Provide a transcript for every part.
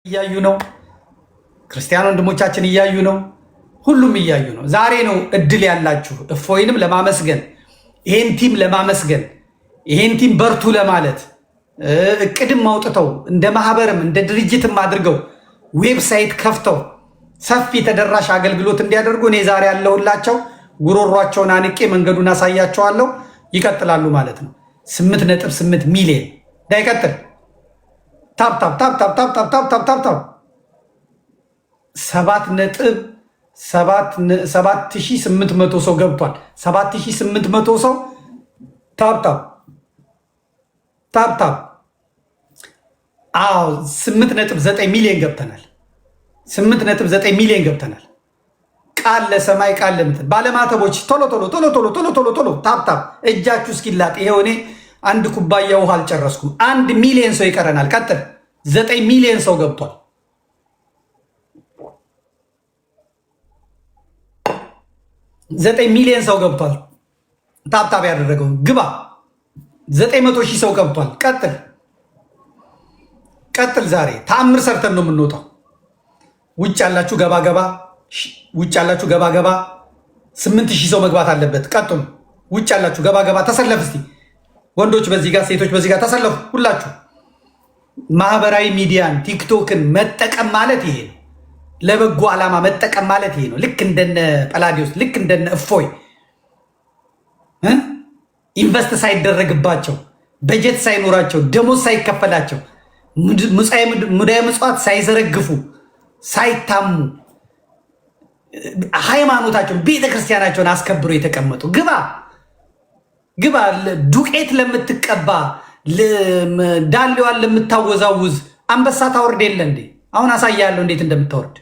እያዩ ነው። ክርስቲያን ወንድሞቻችን እያዩ ነው። ሁሉም እያዩ ነው። ዛሬ ነው እድል ያላችሁ እፎይንም ለማመስገን ይሄን ቲም ለማመስገን ይሄን ቲም በርቱ ለማለት እቅድም አውጥተው እንደ ማህበርም እንደ ድርጅትም አድርገው ዌብሳይት ከፍተው ሰፊ ተደራሽ አገልግሎት እንዲያደርጉ እኔ ዛሬ ያለሁላቸው ጉሮሯቸውን አንቄ መንገዱን አሳያቸዋለሁ። ይቀጥላሉ ማለት ነው። 8.8 ሚሊዮን እንዳይቀጥል ታፕ ታፕ ታፕ ታፕ ታፕ ታፕ ታፕ ታፕ ታፕ ታፕ 7,800 ሰው ገብቷል። 7,800 ሰው ታፕ ታፕ ታፕ ታፕ። አዎ 8.9 ሚሊዮን ገብተናል። 8.9 ሚሊዮን ገብተናል። ቃል ለሰማይ ቃል ለምድር ባለማተቦች ቶሎ ቶሎ ቶሎ ቶሎ ቶሎ ቶሎ ቶሎ ታፕ ታፕ እጃችሁ እስኪላጥ ይሄው እኔ አንድ ኩባያ ውሃ አልጨረስኩም። 1 ሚሊዮን ሰው ይቀረናል። ቀጥል 9 ሚሊዮን ሰው ገብቷል። 9 ሚሊዮን ሰው ገብቷል። ታፕታፕ ያደረገው ግባ 900 ሺህ ሰው ገብቷል። ቀጥል ቀጥል። ዛሬ ተአምር ሰርተን ነው የምንወጣው። ውጭ ያላችሁ ገባ ገባ፣ ውጭ ያላችሁ ገባ ገባ። 8000 ሰው መግባት አለበት። ቀጥሉ። ውጭ ያላችሁ ገባ ገባ። ተሰለፍ እስቲ ወንዶች በዚህ ጋር፣ ሴቶች በዚህ ጋር ተሰለፉ። ሁላችሁ ማህበራዊ ሚዲያን ቲክቶክን መጠቀም ማለት ይሄ ነው። ለበጎ ዓላማ መጠቀም ማለት ይሄ ነው። ልክ እንደነ ጳላዲዮስ ልክ እንደነ እፎይ ኢንቨስት ሳይደረግባቸው በጀት ሳይኖራቸው ደሞዝ ሳይከፈላቸው ሙዳየ ምጽዋት ሳይዘረግፉ ሳይታሙ ሃይማኖታቸውን ቤተክርስቲያናቸውን አስከብሮ የተቀመጡ ግባ ግባ። ዱቄት ለምትቀባ ዳሌዋን ለምታወዛውዝ አንበሳ ታወርድ የለ እንዴ? አሁን አሳያለሁ እንዴት እንደምታወርድ።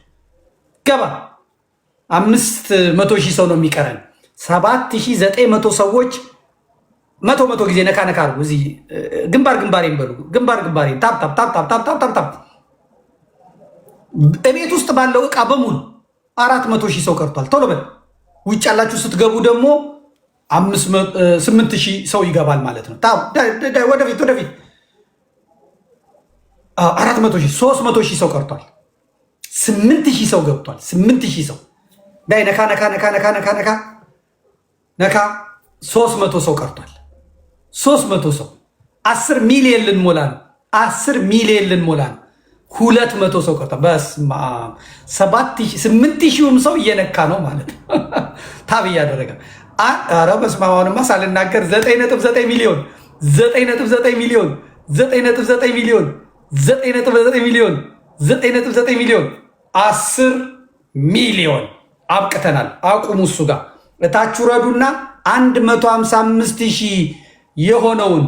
ገባ 500 ሺህ ሰው ነው የሚቀረን። 7900 ሰዎች መቶ ጊዜ ነካ ነካ አርጉ። እዚህ ግንባር ግንባሬን በሉ። ግንባር ግንባሬን ታፕ ታፕ ታፕ ታፕ ታፕ ታፕ ታፕ። እቤት ውስጥ ባለው ዕቃ በሙሉ 400 ሺህ ሰው ቀርቷል። ቶሎ በል። ውጭ ያላችሁ ስትገቡ ደግሞ 8,000 ሰው ይገባል ማለት ነው። ወደፊት ወደፊት 400 ሺህ 300 ሺህ ሰው ቀርቷል። 8,000 ሰው ገብቷል። 8,000 ሰው ዳይ ነካ ነካ ነካ ነካ ነካ ነካ ነካ 300 ሰው ቀርቷል። 300 ሰው 10 ሚሊዮን ልንሞላ ነው። 10 ሚሊዮን ልንሞላ ነው። 200 ሰው ቀርቷል። በስመ አብ 8,000ም ሰው እየነካ ነው ማለት ነው። ታብ እያደረገ ኧረ በስመ አብ። አሁንማ ሳልናገር 9.9 ሚሊዮን 9.9 ሚሊዮን 9.9 ሚሊዮን 9.9 ሚሊዮን 9.9 ሚሊዮን 10 ሚሊዮን አብቅተናል። አቁሙ። እሱ ጋር እታች ውረዱና 155 ሺህ የሆነውን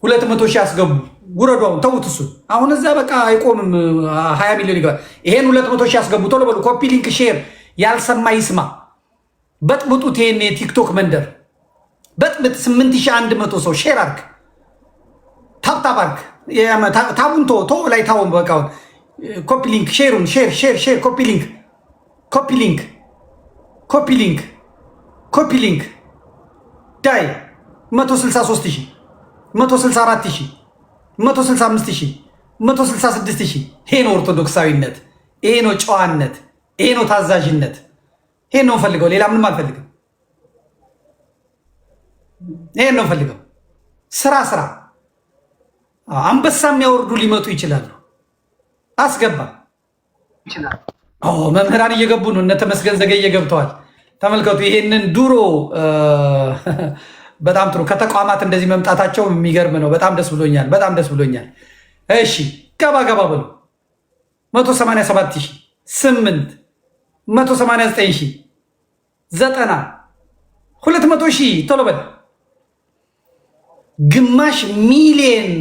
200 ሺህ አስገቡ። ውረዱ። አሁን ተዉት። እሱ አሁን እዛ በቃ አይቆምም። 20 ሚሊዮን ይገባል። ይሄን 200 ሺህ አስገቡ። ቶሎ በሉ። ኮፒ ሊንክ ሼር። ያልሰማ ይስማ። በጥብጡት። ይሄን የቲክቶክ መንደር በጥብጥ። 8100 ሰው ሼር አርግ። ታፕታፕ አርግ። ታቡን ቶ ላይ ታውን በቃውን ኮፒ ሊንክ ሼሩን ሼር ሼር ሼር ኮፒ ሊንክ ኮፒ ሊንክ ኮፒ ሊንክ ኮፒ ሊንክ ዳይ 163,000 164,000 165,000 166,000። ይሄ ነው ኦርቶዶክሳዊነት። ይሄ ነው ጨዋነት። ይሄ ነው ታዛዥነት። ይሄን ነው ፈልገው። ሌላ ምንም አልፈልግም። ይሄን ነው ፈልገው። ስራ ስራ። አንበሳ የሚያወርዱ ሊመጡ ይችላሉ። አስገባ ይችላል። መምህራን እየገቡ ነው። እነ ተመስገን ዘገየ ገብተዋል። ተመልከቱ። ይሄንን ድሮ በጣም ጥሩ ከተቋማት እንደዚህ መምጣታቸው የሚገርም ነው። በጣም ደስ ብሎኛል። በጣም ደስ ብሎኛል። እሺ ገባ ገባ በሉ። 187,000 8 189,000 90 200,000 ቶሎ በል። ግማሽ ሚሊየን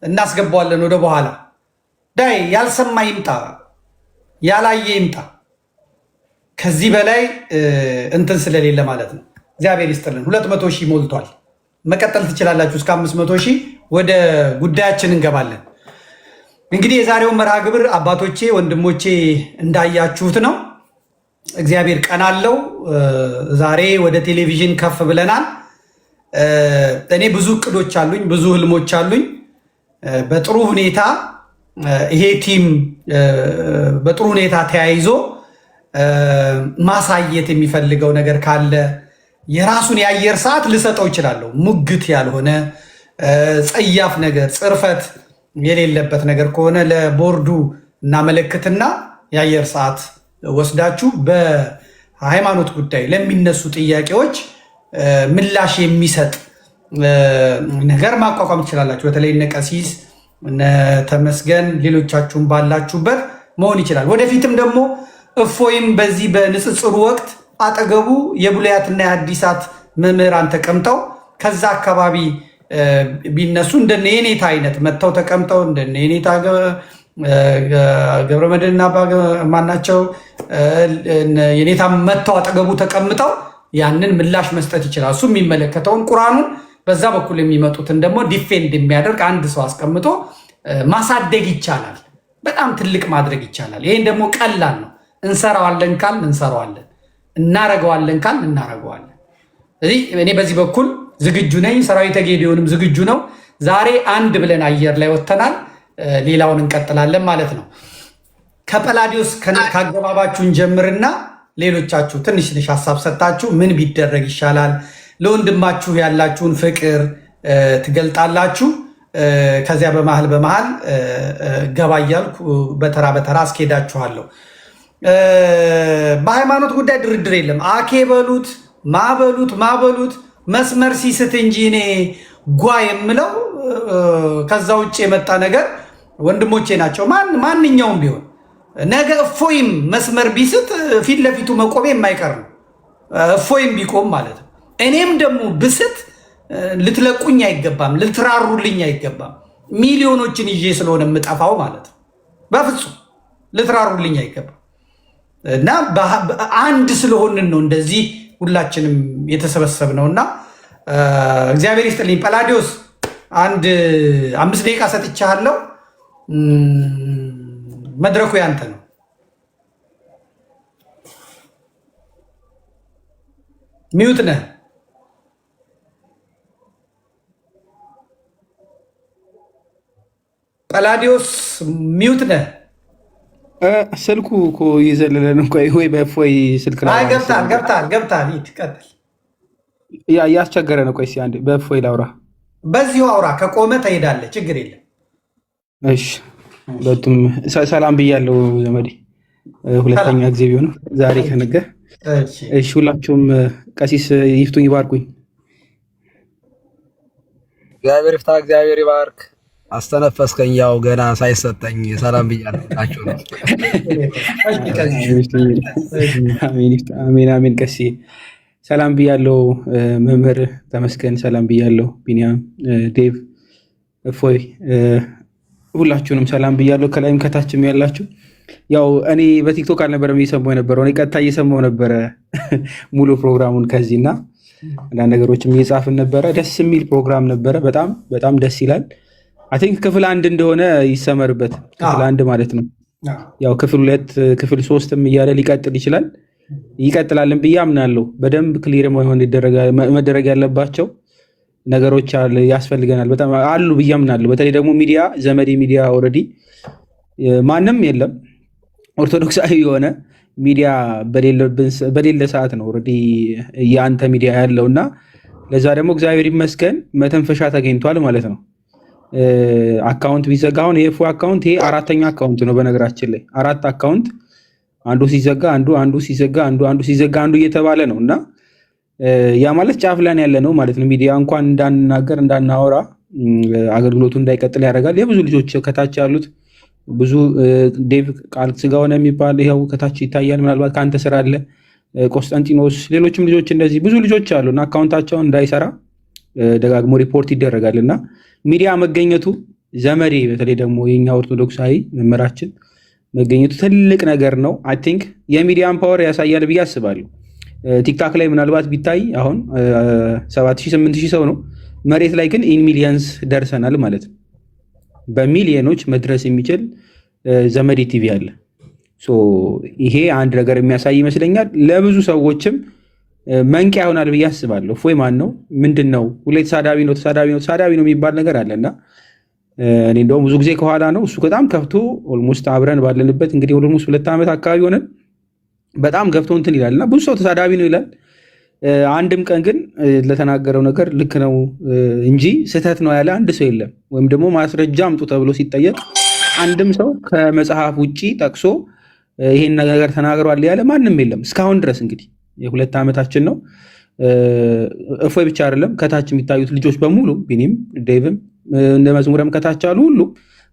እናስገባዋለን ወደ በኋላ። ዳይ ያልሰማ ይምጣ፣ ያላየ ይምጣ። ከዚህ በላይ እንትን ስለሌለ ማለት ነው። እግዚአብሔር ይስጥልን። 200,000 ሞልቷል። መቀጠል ትችላላችሁ እስከ 500,000። ወደ ጉዳያችን እንገባለን። እንግዲህ የዛሬውን መርሃ ግብር አባቶቼ ወንድሞቼ እንዳያችሁት ነው። እግዚአብሔር ቀን አለው። ዛሬ ወደ ቴሌቪዥን ከፍ ብለናል። እኔ ብዙ እቅዶች አሉኝ፣ ብዙ ህልሞች አሉኝ። በጥሩ ሁኔታ ይሄ ቲም በጥሩ ሁኔታ ተያይዞ ማሳየት የሚፈልገው ነገር ካለ የራሱን የአየር ሰዓት ልሰጠው ይችላለሁ። ሙግት ያልሆነ ጸያፍ ነገር፣ ጽርፈት የሌለበት ነገር ከሆነ ለቦርዱ እናመለክትና የአየር ሰዓት ወስዳችሁ በሃይማኖት ጉዳይ ለሚነሱ ጥያቄዎች ምላሽ የሚሰጥ ነገር ማቋቋም ትችላላችሁ። በተለይ እነ ቀሲስ እነ ተመስገን ሌሎቻችሁም ባላችሁበት መሆን ይችላል። ወደፊትም ደግሞ እፎይም በዚህ በንጽጽሩ ወቅት አጠገቡ የብሉያትና የአዲሳት መምህራን ተቀምጠው ከዛ አካባቢ ቢነሱ እንደነ የኔታ አይነት መጥተው ተቀምጠው እንደነ የኔታ ገብረመድህንና ማናቸው የኔታ መጥተው አጠገቡ ተቀምጠው ያንን ምላሽ መስጠት ይችላል። እሱ የሚመለከተውን ቁርአኑን በዛ በኩል የሚመጡትን ደግሞ ዲፌንድ የሚያደርግ አንድ ሰው አስቀምጦ ማሳደግ ይቻላል። በጣም ትልቅ ማድረግ ይቻላል። ይሄን ደግሞ ቀላል ነው። እንሰራዋለን ካል እንሰራዋለን፣ እናረገዋለን ካል እናረገዋለን። ስለዚህ እኔ በዚህ በኩል ዝግጁ ነኝ። ሰራዊተ ጌዴዎንም ዝግጁ ነው። ዛሬ አንድ ብለን አየር ላይ ወጥተናል። ሌላውን እንቀጥላለን ማለት ነው። ከጰላዲዮስ ካገባባችሁን ጀምርና ሌሎቻችሁ ትንሽ ትንሽ ሀሳብ ሰጣችሁ ምን ቢደረግ ይሻላል፣ ለወንድማችሁ ያላችሁን ፍቅር ትገልጣላችሁ። ከዚያ በመሃል ገባ እያልኩ በተራ በተራ አስኬዳችኋለሁ። በሃይማኖት ጉዳይ ድርድር የለም። አኬ በሉት ማበሉት መስመር ሲስት እንጂ እኔ ጓ የምለው ከዛ ውጭ የመጣ ነገር ወንድሞቼ ናቸው። ማንኛውም ቢሆን ነገ እፎይም መስመር ቢስት ፊት ለፊቱ መቆሜ የማይቀር ነው። እፎይም ቢቆም ማለት ነው። እኔም ደግሞ ብስት ልትለቁኝ አይገባም፣ ልትራሩልኝ አይገባም። ሚሊዮኖችን ይዤ ስለሆነ የምጠፋው ማለት ነው። በፍጹም ልትራሩልኝ አይገባም። እና አንድ ስለሆንን ነው እንደዚህ ሁላችንም የተሰበሰብነው። እና እግዚአብሔር ይስጥልኝ። ጰላዲዮስ አንድ 5 ደቂቃ ሰጥቻለሁ። መድረኩ ያንተ ነው። ሚዩት ነህ። ጰላዲዮስ ሚዩት ነህ። ስልኩ እኮ ይዘልለን እንኳ ወይ በእፎይ ስልክ ላይ ገብታል። ሂድ ቀጥል። እያስቸገረ ነው። ቆይ እስኪ አንዴ በእፎይ ላውራ። በዚሁ አውራ። ከቆመ ትሄዳለህ፣ ችግር የለም። እሺ፣ ሁለቱም ሰላም ብያለሁ ዘመዴ። ሁለተኛ ጊዜ ቢሆንም ዛሬ ከነገ። እሺ፣ ሁላችሁም ቀሲስ ይፍቱኝ፣ ይባርኩኝ። እግዚአብሔር ይፍታ፣ እግዚአብሔር ይባርክ። አስተነፈስከኝ። ያው ገና ሳይሰጠኝ ሰላም ብያለሁ ነው። አሜን አሜን። ቀሲ ሰላም ብያለሁ። መምህር ተመስገን ሰላም ብያለሁ። ቢኒያም፣ ዴቭ፣ እፎይ ሁላችሁንም ሰላም ብያለሁ። ከላይም ከታችም ያላችሁ ያው እኔ በቲክቶክ አልነበረም እየሰማሁ የነበረው፣ እኔ ቀጥታ እየሰማሁ ነበረ ሙሉ ፕሮግራሙን ከዚህ እና አንዳንድ ነገሮችም እየጻፍን ነበረ። ደስ የሚል ፕሮግራም ነበረ። በጣም በጣም ደስ ይላል። አይ ቲንክ ክፍል 1 እንደሆነ ይሰመርበት። ክፍል 1 ማለት ነው። ያው ክፍል 2 ክፍል 3ም እያለ ሊቀጥል ይችላል፣ ይቀጥላልን ብዬ አምናለሁ። በደንብ ክሊር መደረግ ያለባቸው ነገሮች ያስፈልገናል፣ በጣም አሉ ብዬ አምናለሁ። በተለይ ደግሞ ሚዲያ ዘመዴ ሚዲያ ኦልሬዲ ማንም የለም ኦርቶዶክሳዊ የሆነ ሚዲያ በሌለ ሰዓት ነው ኦልሬዲ የአንተ ሚዲያ ያለው እና ለዛ ደግሞ እግዚአብሔር ይመስገን መተንፈሻ ተገኝቷል ማለት ነው። አካውንት ቢዘጋ አሁን የእፎይ አካውንት ይሄ 4ኛ አካውንት ነው። በነገራችን ላይ 4 አካውንት አንዱ ሲዘጋ አንዱ ሲዘጋ አንዱ ሲዘጋ አንዱ እየተባለ ነው እና ያ ማለት ጫፍ ላይ ያለ ነው ማለት ነው። ሚዲያ እንኳን እንዳንናገር እንዳናወራ አገልግሎቱ እንዳይቀጥል ያደርጋል። የብዙ ልጆች ከታች ያሉት ብዙ ዴቭ ቃል ስጋ ሆነ የሚባል ይኸው ከታች ይታያል። ምናልባት ከአንተ ስራ አለ ቆስጠንጢኖስ፣ ሌሎችም ልጆች እንደዚህ ብዙ ልጆች አሉ እና አካውንታቸውን እንዳይሰራ ደጋግሞ ሪፖርት ይደረጋል እና ሚዲያ መገኘቱ ዘመዴ በተለይ ደግሞ የኛ ኦርቶዶክሳዊ መምህራችን መገኘቱ ትልቅ ነገር ነው። አይ ቲንክ የሚዲያን ፓወር ያሳያል ብዬ አስባለሁ። ቲክታክ ላይ ምናልባት ቢታይ አሁን 7000 8000 ሰው ነው። መሬት ላይ ግን ኢን ሚሊየንስ ደርሰናል ማለት ነው። በሚሊዮኖች መድረስ የሚችል ዘመዴ ቲቪ አለ። ይሄ አንድ ነገር የሚያሳይ ይመስለኛል። ለብዙ ሰዎችም መንቂያ ይሆናል ብዬ አስባለሁ። እፎይ ማን ነው? ምንድን ነው? ሁሌ ተሳዳቢ ነው የሚባል ነገር አለና እኔ እንደውም ብዙ ጊዜ ከኋላ ነው እሱ በጣም ከፍቶ ኦልሞስት አብረን ባለንበት እንግዲህ ኦልሞስት 2 ዓመት አካባቢ ሆነን በጣም ገብቶ እንትን ይላል እና ብዙ ሰው ተሳዳቢ ነው ይላል። አንድም ቀን ግን ለተናገረው ነገር ልክ ነው እንጂ ስህተት ነው ያለ አንድ ሰው የለም። ወይም ደግሞ ማስረጃ አምጡ ተብሎ ሲጠየቅ አንድም ሰው ከመጽሐፍ ውጪ ጠቅሶ ይሄን ነገር ተናግሯል ያለ ማንም የለም እስካሁን ድረስ። እንግዲህ የ2 ዓመታችን ነው። እፎይ ብቻ አይደለም ከታች የሚታዩት ልጆች በሙሉ ቢኒም ዴቭም እንደ መዝሙረም ከታች አሉ ሁሉ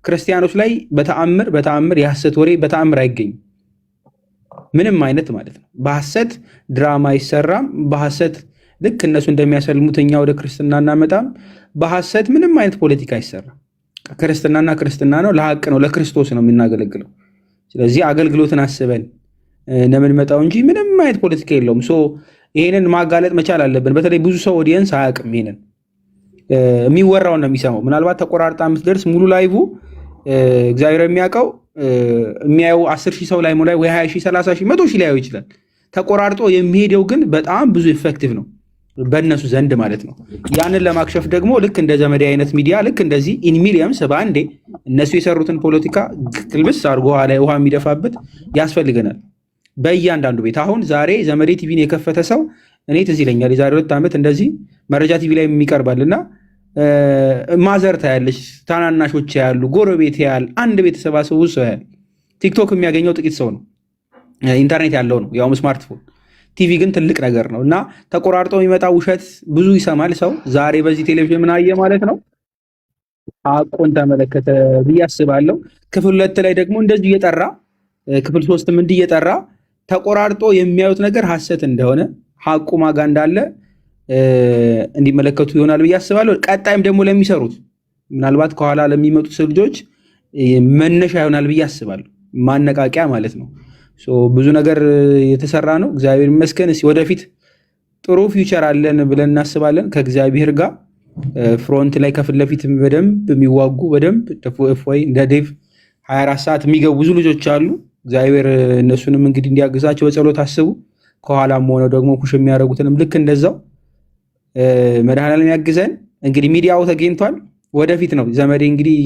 ክርስቲያኖች ላይ በተአምር የሐሰት ወሬ በተአምር አይገኝም። ምንም አይነት ማለት ነው። በሐሰት ድራማ አይሰራም። በሐሰት ልክ እነሱ እንደሚያሰልሙት እኛ ወደ ክርስትና እናመጣም። በሐሰት ምንም አይነት ፖለቲካ አይሰራም። ክርስትናና ክርስትና ነው፣ ለሐቅ ነው፣ ለክርስቶስ ነው የምናገለግለው። ስለዚህ አገልግሎትን አስበን እንደምንመጣው እንጂ ምንም አይነት ፖለቲካ የለውም። ይሄንን ማጋለጥ መቻል አለብን። በተለይ ብዙ ሰው ኦዲየንስ አያውቅም። ይሄንን የሚወራውን ነው የሚሰማው። ምናልባት ተቆራርጣ የምትደርስ ሙሉ ላይቭ እግዚአብሔር የሚያውቀው የሚያየው 10,000 ሰው ላይ ወይ 20,000 30,000 100,000 ሊያየው ይችላል። ተቆራርጦ የሚሄደው ግን በጣም ብዙ ኢፌክቲቭ ነው በእነሱ ዘንድ ማለት ነው። ያንን ለማክሸፍ ደግሞ ልክ እንደ ዘመዴ አይነት ሚዲያ ልክ እንደዚህ ኢን ሚሊየምስ በአንዴ እነሱ የሰሩትን ፖለቲካ ቅልብስ አድርጎ ላይ ውሃ የሚደፋበት ያስፈልገናል በእያንዳንዱ ቤት። አሁን ዛሬ ዘመዴ ቲቪን የከፈተ ሰው እኔ ትዝ ይለኛል የዛሬ 2 ዓመት እንደዚህ መረጃ ቲቪ ላይ የሚቀርባልና ማዘር ታያለች፣ ታናናሾች ያሉ፣ ጎረቤት ያል፣ አንድ ቤተሰብ ሰው ሰው ያል። ቲክቶክ የሚያገኘው ጥቂት ሰው ነው፣ ኢንተርኔት ያለው ነው ያውም ስማርትፎን። ቲቪ ግን ትልቅ ነገር ነው እና ተቆራርጦ የሚመጣ ውሸት ብዙ ይሰማል ሰው። ዛሬ በዚህ ቴሌቪዥን ምን አየ ማለት ነው? ሐቁን ተመለከተ ብዬ አስባለሁ። ክፍል 2 ላይ ደግሞ እንደዚህ እየጠራ ክፍል 3ም እንዲህ እየጠራ ተቆራርጦ የሚያዩት ነገር ሐሰት እንደሆነ ሐቁ ማጋ እንዳለ እንዲመለከቱ ይሆናል ብዬ አስባለሁ። ቀጣይም ደግሞ ለሚሰሩት ምናልባት ከኋላ ለሚመጡት ልጆች መነሻ ይሆናል ብዬ አስባለሁ። ማነቃቂያ ማለት ነው። ብዙ ነገር የተሰራ ነው። እግዚአብሔር ይመስገን። ወደፊት ጥሩ ፊውቸር አለን ብለን እናስባለን ከእግዚአብሔር ጋር። ፍሮንት ላይ ከፊት ለፊት በደንብ የሚዋጉ በደንብ እፎይ እንደ ዴቭ 24 ሰዓት የሚገቡ ብዙ ልጆች አሉ። እግዚአብሔር እነሱንም እንግዲህ እንዲያግዛቸው በጸሎት አስቡ። ከኋላም ሆነው ደግሞ ፑሽ የሚያደርጉትንም ልክ እንደዛው መድኃኔዓለም ያግዘን። እንግዲህ ሚዲያው ተገኝቷል። ወደፊት ነው ዘመዴ እንግዲህ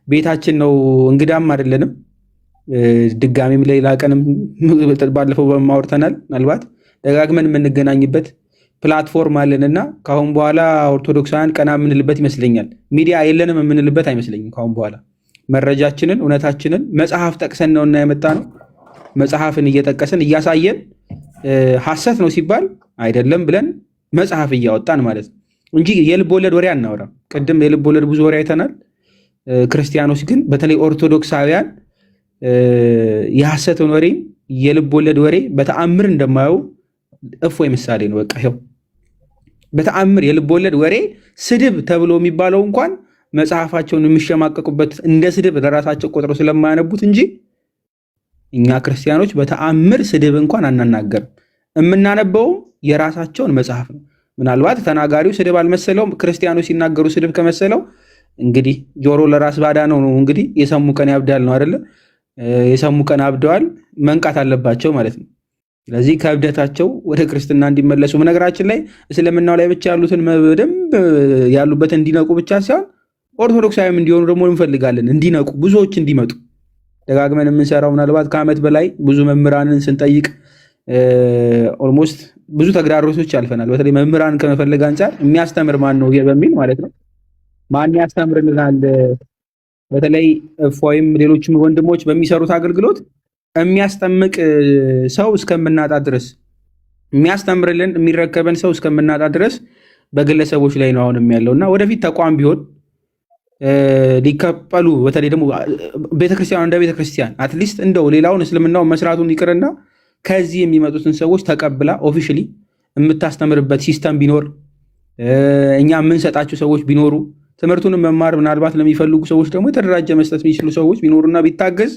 ቤታችን ነው፣ እንግዳም አይደለንም። ድጋሚም ሌላ ቀንም ባለፈው በማውርተናል። ምናልባት ደጋግመን የምንገናኝበት ፕላትፎርም አለንና ከአሁን በኋላ ኦርቶዶክሳውያን ቀና የምንልበት ይመስለኛል። ሚዲያ የለንም የምንልበት አይመስለኝም። ከአሁን በኋላ መረጃችንን እውነታችንን መጽሐፍ ጠቅሰን ነውና የመጣ ነው። መጽሐፍን እየጠቀስን እያሳየን ሐሰት ነው ሲባል አይደለም ብለን መጽሐፍ እያወጣን ማለት ነው እንጂ የልብ ወለድ ወሬ አናወራም። ቅድም የልብ ወለድ ብዙ ወሬ አይተናል። ክርስቲያኖች ግን በተለይ ኦርቶዶክሳውያን የሐሰትን ወሬ የልብ ወለድ ወሬ በተአምር እንደማየው እፎይ ምሳሌ ነው። በቃ ይኸው በተአምር የልብ ወለድ ወሬ ስድብ ተብሎ የሚባለው እንኳን መጽሐፋቸውን የሚሸማቀቁበት እንደ ስድብ ለራሳቸው ቆጥረው ስለማያነቡት እንጂ እኛ ክርስቲያኖች በተአምር ስድብ እንኳን አናናገርም። የምናነበውም የራሳቸውን መጽሐፍ ነው። ምናልባት ተናጋሪው ስድብ አልመሰለውም። ክርስቲያኖች ሲናገሩ ስድብ ከመሰለው እንግዲህ ጆሮ ለራስ ባዳ ነው። እንግዲህ የሰሙ ቀን ያብዳል ነው አይደለ? የሰሙ ቀን አብደዋል፣ መንቃት አለባቸው ማለት ነው። ስለዚህ ከእብደታቸው ወደ ክርስትና እንዲመለሱ በነገራችን ላይ እስልምናው ላይ ብቻ ያሉትን በደንብ ያሉበትን እንዲነቁ ብቻ ሳይሆን ኦርቶዶክሳዊም እንዲሆኑ ደግሞ እንፈልጋለን። እንዲነቁ ብዙዎች እንዲመጡ ደጋግመን የምንሰራው ምናልባት ከዓመት በላይ ብዙ መምህራንን ስንጠይቅ ኦልሞስት ብዙ ተግዳሮቶች ያልፈናል። በተለይ መምህራን ከመፈለግ አንጻር የሚያስተምር ማን ነው በሚል ማለት ነው። ማን ያስተምርልናል? በተለይ እፎይም ሌሎችም ወንድሞች በሚሰሩት አገልግሎት የሚያስጠምቅ ሰው እስከምናጣ ድረስ የሚያስተምርልን የሚረከበን ሰው እስከምናጣ ድረስ በግለሰቦች ላይ ነው አሁንም ያለው እና ወደፊት ተቋም ቢሆን ሊከፈሉ በተለይ ደግሞ ቤተክርስቲያን እንደ ቤተክርስቲያን አትሊስት እንደው ሌላውን እስልምናውን መስራቱን ይቅርና ከዚህ የሚመጡትን ሰዎች ተቀብላ ኦፊሻሊ የምታስተምርበት ሲስተም ቢኖር እኛ የምንሰጣቸው ሰዎች ቢኖሩ ትምህርቱንም መማር ምናልባት ለሚፈልጉ ሰዎች ደግሞ የተደራጀ መስጠት የሚችሉ ሰዎች ቢኖሩና ቢታገዝ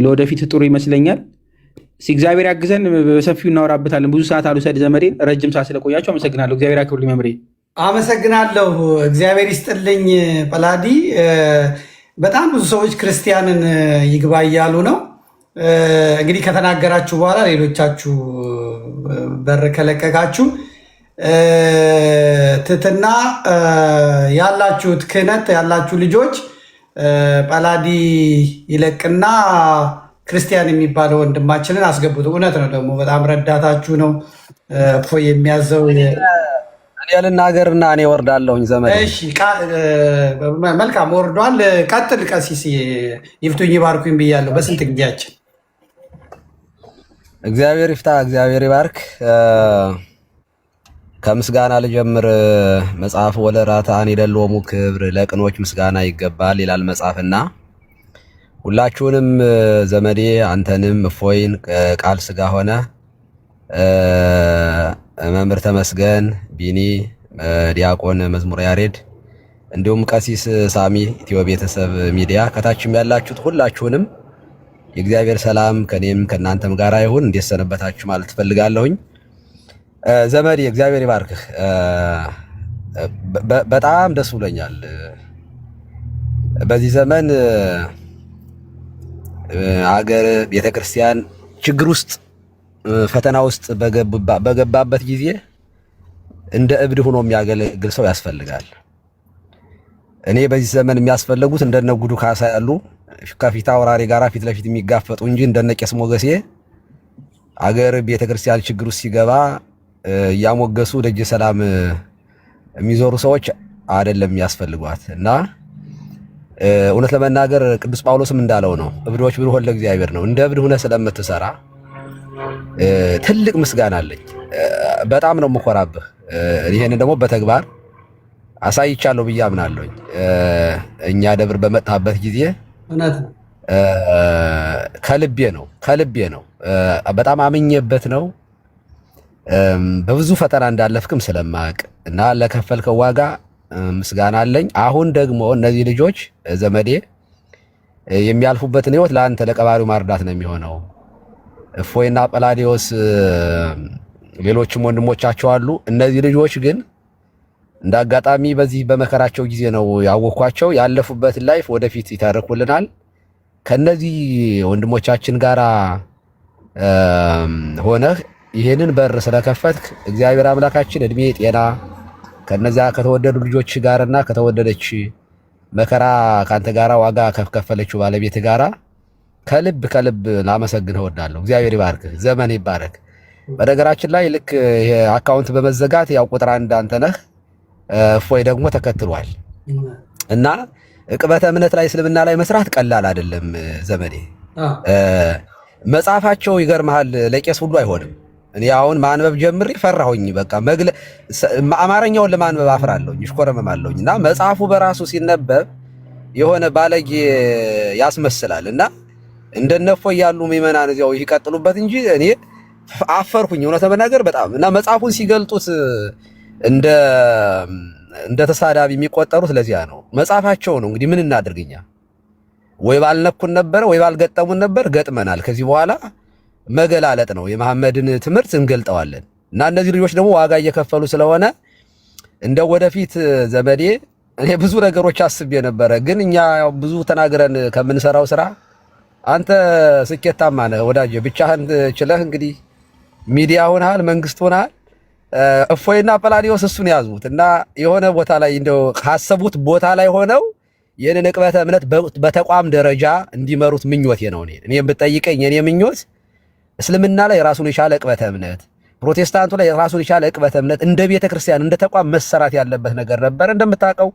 ለወደፊት ጥሩ ይመስለኛል። እግዚአብሔር ያግዘን። በሰፊው እናወራበታለን። ብዙ ሰዓት አልወሰድ ዘመዴን ረጅም ሰዓት ስለቆያቸው አመሰግናለሁ። እግዚአብሔር ያክብርልኝ መምሬ። አመሰግናለሁ። እግዚአብሔር ይስጥልኝ ጳላዲ። በጣም ብዙ ሰዎች ክርስቲያንን ይግባ እያሉ ነው። እንግዲህ ከተናገራችሁ በኋላ ሌሎቻችሁ በር ከለቀቃችሁ ትትና ያላችሁት ክህነት ያላችሁ ልጆች ጳላዲ ይለቅና ክርስቲያን የሚባለው ወንድማችንን አስገቡት። እውነት ነው ደግሞ በጣም ረዳታችሁ ነው። እፎይ የሚያዘው እኔ ልናገርና እኔ ወርዳለሁኝ ዘመድ። እሺ መልካም ወርዷል። ቀጥል ቀሲስ ይፍቱኝ ይባርኩኝ ብያለሁ በስንት ጊዜያችን። እግዚአብሔር ይፍታ፣ እግዚአብሔር ይባርክ። ከምስጋና ልጀምር። መጽሐፍ ወለራታን ይደልዎሙ ክብር ለቅኖች ምስጋና ይገባል ይላል መጽሐፍና ሁላችሁንም ዘመዴ አንተንም እፎይን ቃል ስጋ ሆነ መምህር ተመስገን ቢኒ ዲያቆን መዝሙር ያሬድ እንዲሁም ቀሲስ ሳሚ ኢትዮ ቤተሰብ ሚዲያ ከታችም ያላችሁት ሁላችሁንም የእግዚአብሔር ሰላም ከኔም ከናንተም ጋር ይሁን። እንዴት ሰነበታችሁ ማለት ፈልጋለሁኝ። ዘመዴ እግዚአብሔር ይባርክህ። በጣም ደስ ብሎኛል። በዚህ ዘመን አገር ቤተክርስቲያን ችግር ውስጥ ፈተና ውስጥ በገባበት ጊዜ እንደ እብድ ሆኖ የሚያገለግል ሰው ያስፈልጋል። እኔ በዚህ ዘመን የሚያስፈልጉት እንደነ ጉዱ ካሳ ያሉ ከፊት አውራሪ ጋራ ፊት ለፊት የሚጋፈጡ እንጂ እንደነ ቄስ ሞገሴ አገር ቤተክርስቲያን ችግር ውስጥ ሲገባ እያሞገሱ ደጀ ሰላም የሚዞሩ ሰዎች አይደለም የሚያስፈልጓት። እና እውነት ለመናገር ቅዱስ ጳውሎስም እንዳለው ነው እብዶች ብሎ ሁሉ እግዚአብሔር ነው። እንደ እብድ ሆነ ስለምትሰራ ትልቅ ምስጋና አለኝ። በጣም ነው የምኮራብህ። ይሄንን ደግሞ በተግባር አሳይቻለሁ ብዬ አምናለሁኝ። እኛ ደብር በመጣበት ጊዜ ከልቤ ነው በጣም አምኜበት ነው። በብዙ ፈተና እንዳለፍክም ስለማቅ እና ለከፈልከው ዋጋ ምስጋና አለኝ። አሁን ደግሞ እነዚህ ልጆች ዘመዴ የሚያልፉበትን ህይወት ለአንተ ለቀባሪው ማርዳት ነው የሚሆነው። እፎይና ጳላዲዮስ ሌሎችም ወንድሞቻቸው አሉ። እነዚህ ልጆች ግን እንዳጋጣሚ በዚህ በመከራቸው ጊዜ ነው ያወኳቸው። ያለፉበትን ላይፍ ወደፊት ይተርኩልናል። ከነዚህ ወንድሞቻችን ጋራ ሆነህ ይሄንን በር ስለከፈትክ እግዚአብሔር አምላካችን እድሜ ጤና ከነዚያ ከተወደዱ ልጆች ጋርና ከተወደደች መከራ ካንተ ጋራ ዋጋ ከከፈለችው ባለቤት ጋራ ከልብ ላመሰግንህ እወዳለሁ። እግዚአብሔር ይባርክህ፣ ዘመን ይባረክ። በነገራችን ላይ ልክ ይሄ አካውንት በመዘጋት ያው ቁጥር አንድ አንተ ነህ። እፎይ ደግሞ ተከትሏል እና ዕቅበተ እምነት ላይ እስልምና ላይ መስራት ቀላል አይደለም ዘመዴ። መጽሐፋቸው ይገርምሃል ለቄስ ሁሉ አይሆንም። እኔ አሁን ማንበብ ጀምሬ ፈራሁኝ። በቃ አማርኛውን ለማንበብ አፍራለሁኝ፣ እሽኮረመማለሁኝ። እና መጽሐፉ በራሱ ሲነበብ የሆነ ባለጌ ያስመስላል። እና እንደነፎይ ያሉ ምዕመናን እዚያው ይቀጥሉበት እንጂ እኔ አፈርኩኝ እውነት ለመናገር በጣም። እና መጽሐፉን ሲገልጡት እንደ ተሳዳቢ የሚቆጠሩት ለዚያ ነው። መጽሐፋቸው ነው። እንግዲህ ምን እናድርግኛ? ወይ ባልነኩን ነበር ወይ ባልገጠሙን ነበር። ገጥመናል። ከዚህ በኋላ መገላለጥ ነው። የመሐመድን ትምህርት እንገልጠዋለን። እና እነዚህ ልጆች ደግሞ ዋጋ እየከፈሉ ስለሆነ እንደ ወደፊት ዘመዴ እኔ ብዙ ነገሮች አስቤ ነበረ። ግን እኛ ብዙ ተናግረን ከምንሰራው ስራ አንተ ስኬታማ ነህ ወዳጄ። ብቻህን ችለህ እንግዲህ ሚዲያ ሆነሃል፣ መንግስት ሆነሃል። እፎይና ጳላዲዮስ እሱን ያዙት እና የሆነ ቦታ ላይ እንደው ካሰቡት ቦታ ላይ ሆነው ይህንን ዕቅበተ እምነት በተቋም ደረጃ እንዲመሩት ምኞቴ ነው። እኔም ብጠይቀኝ የኔ ምኞት እስልምና ላይ ራሱን የቻለ ዕቅበተ እምነት፣ ፕሮቴስታንቱ ላይ ራሱን የቻለ ዕቅበተ እምነት እንደ ቤተ ክርስቲያን እንደ ተቋም መሰራት ያለበት ነገር ነበር። እንደምታውቀው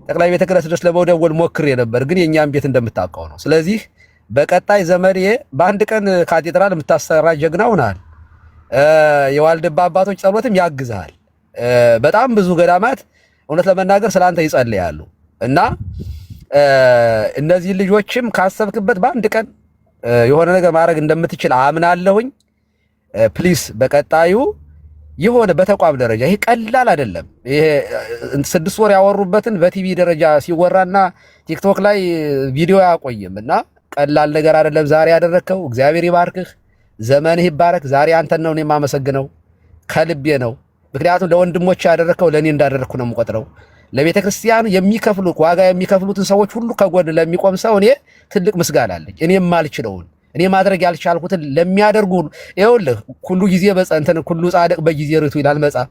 ጠቅላይ ቤተ ክህነት ድረስ ለመደወል ሞክሬ ነበር፣ ግን የኛም ቤት እንደምታውቀው ነው። ስለዚህ በቀጣይ ዘመዴ በአንድ ቀን ካቴድራል የምታሰራ ጀግና ሆናል። የዋልድባ አባቶች ጸሎትም ያግዛል። በጣም ብዙ ገዳማት እውነት ለመናገር ስላንተ ይጸልያሉ እና እነዚህ ልጆችም ካሰብክበት በአንድ ቀን የሆነ ነገር ማድረግ እንደምትችል አምናለሁኝ። ፕሊስ በቀጣዩ የሆነ በተቋም ደረጃ ይሄ ቀላል አይደለም። ይሄ 6 ወር ያወሩበትን በቲቪ ደረጃ ሲወራና ቲክቶክ ላይ ቪዲዮ ያቆይም እና ቀላል ነገር አይደለም ዛሬ ያደረከው። እግዚአብሔር ይባርክህ፣ ዘመንህ ይባረክ። ዛሬ አንተን ነው የማመሰግነው፣ ከልቤ ነው። ምክንያቱም ለወንድሞች ያደረከው ለእኔ እንዳደረግኩ ነው የምቆጥረው። ለቤተ ክርስቲያን የሚከፍሉት ዋጋ የሚከፍሉትን ሰዎች ሁሉ ከጎን ለሚቆም ሰው እኔ ትልቅ ምስጋና አለኝ። እኔ የማልችለውን እኔ ማድረግ ያልቻልኩትን ለሚያደርጉ ይኸውልህ ሁሉ ጊዜ በጸንተን ሁሉ ጻድቅ በጊዜ ርቱ ይላል መጽሐፍ።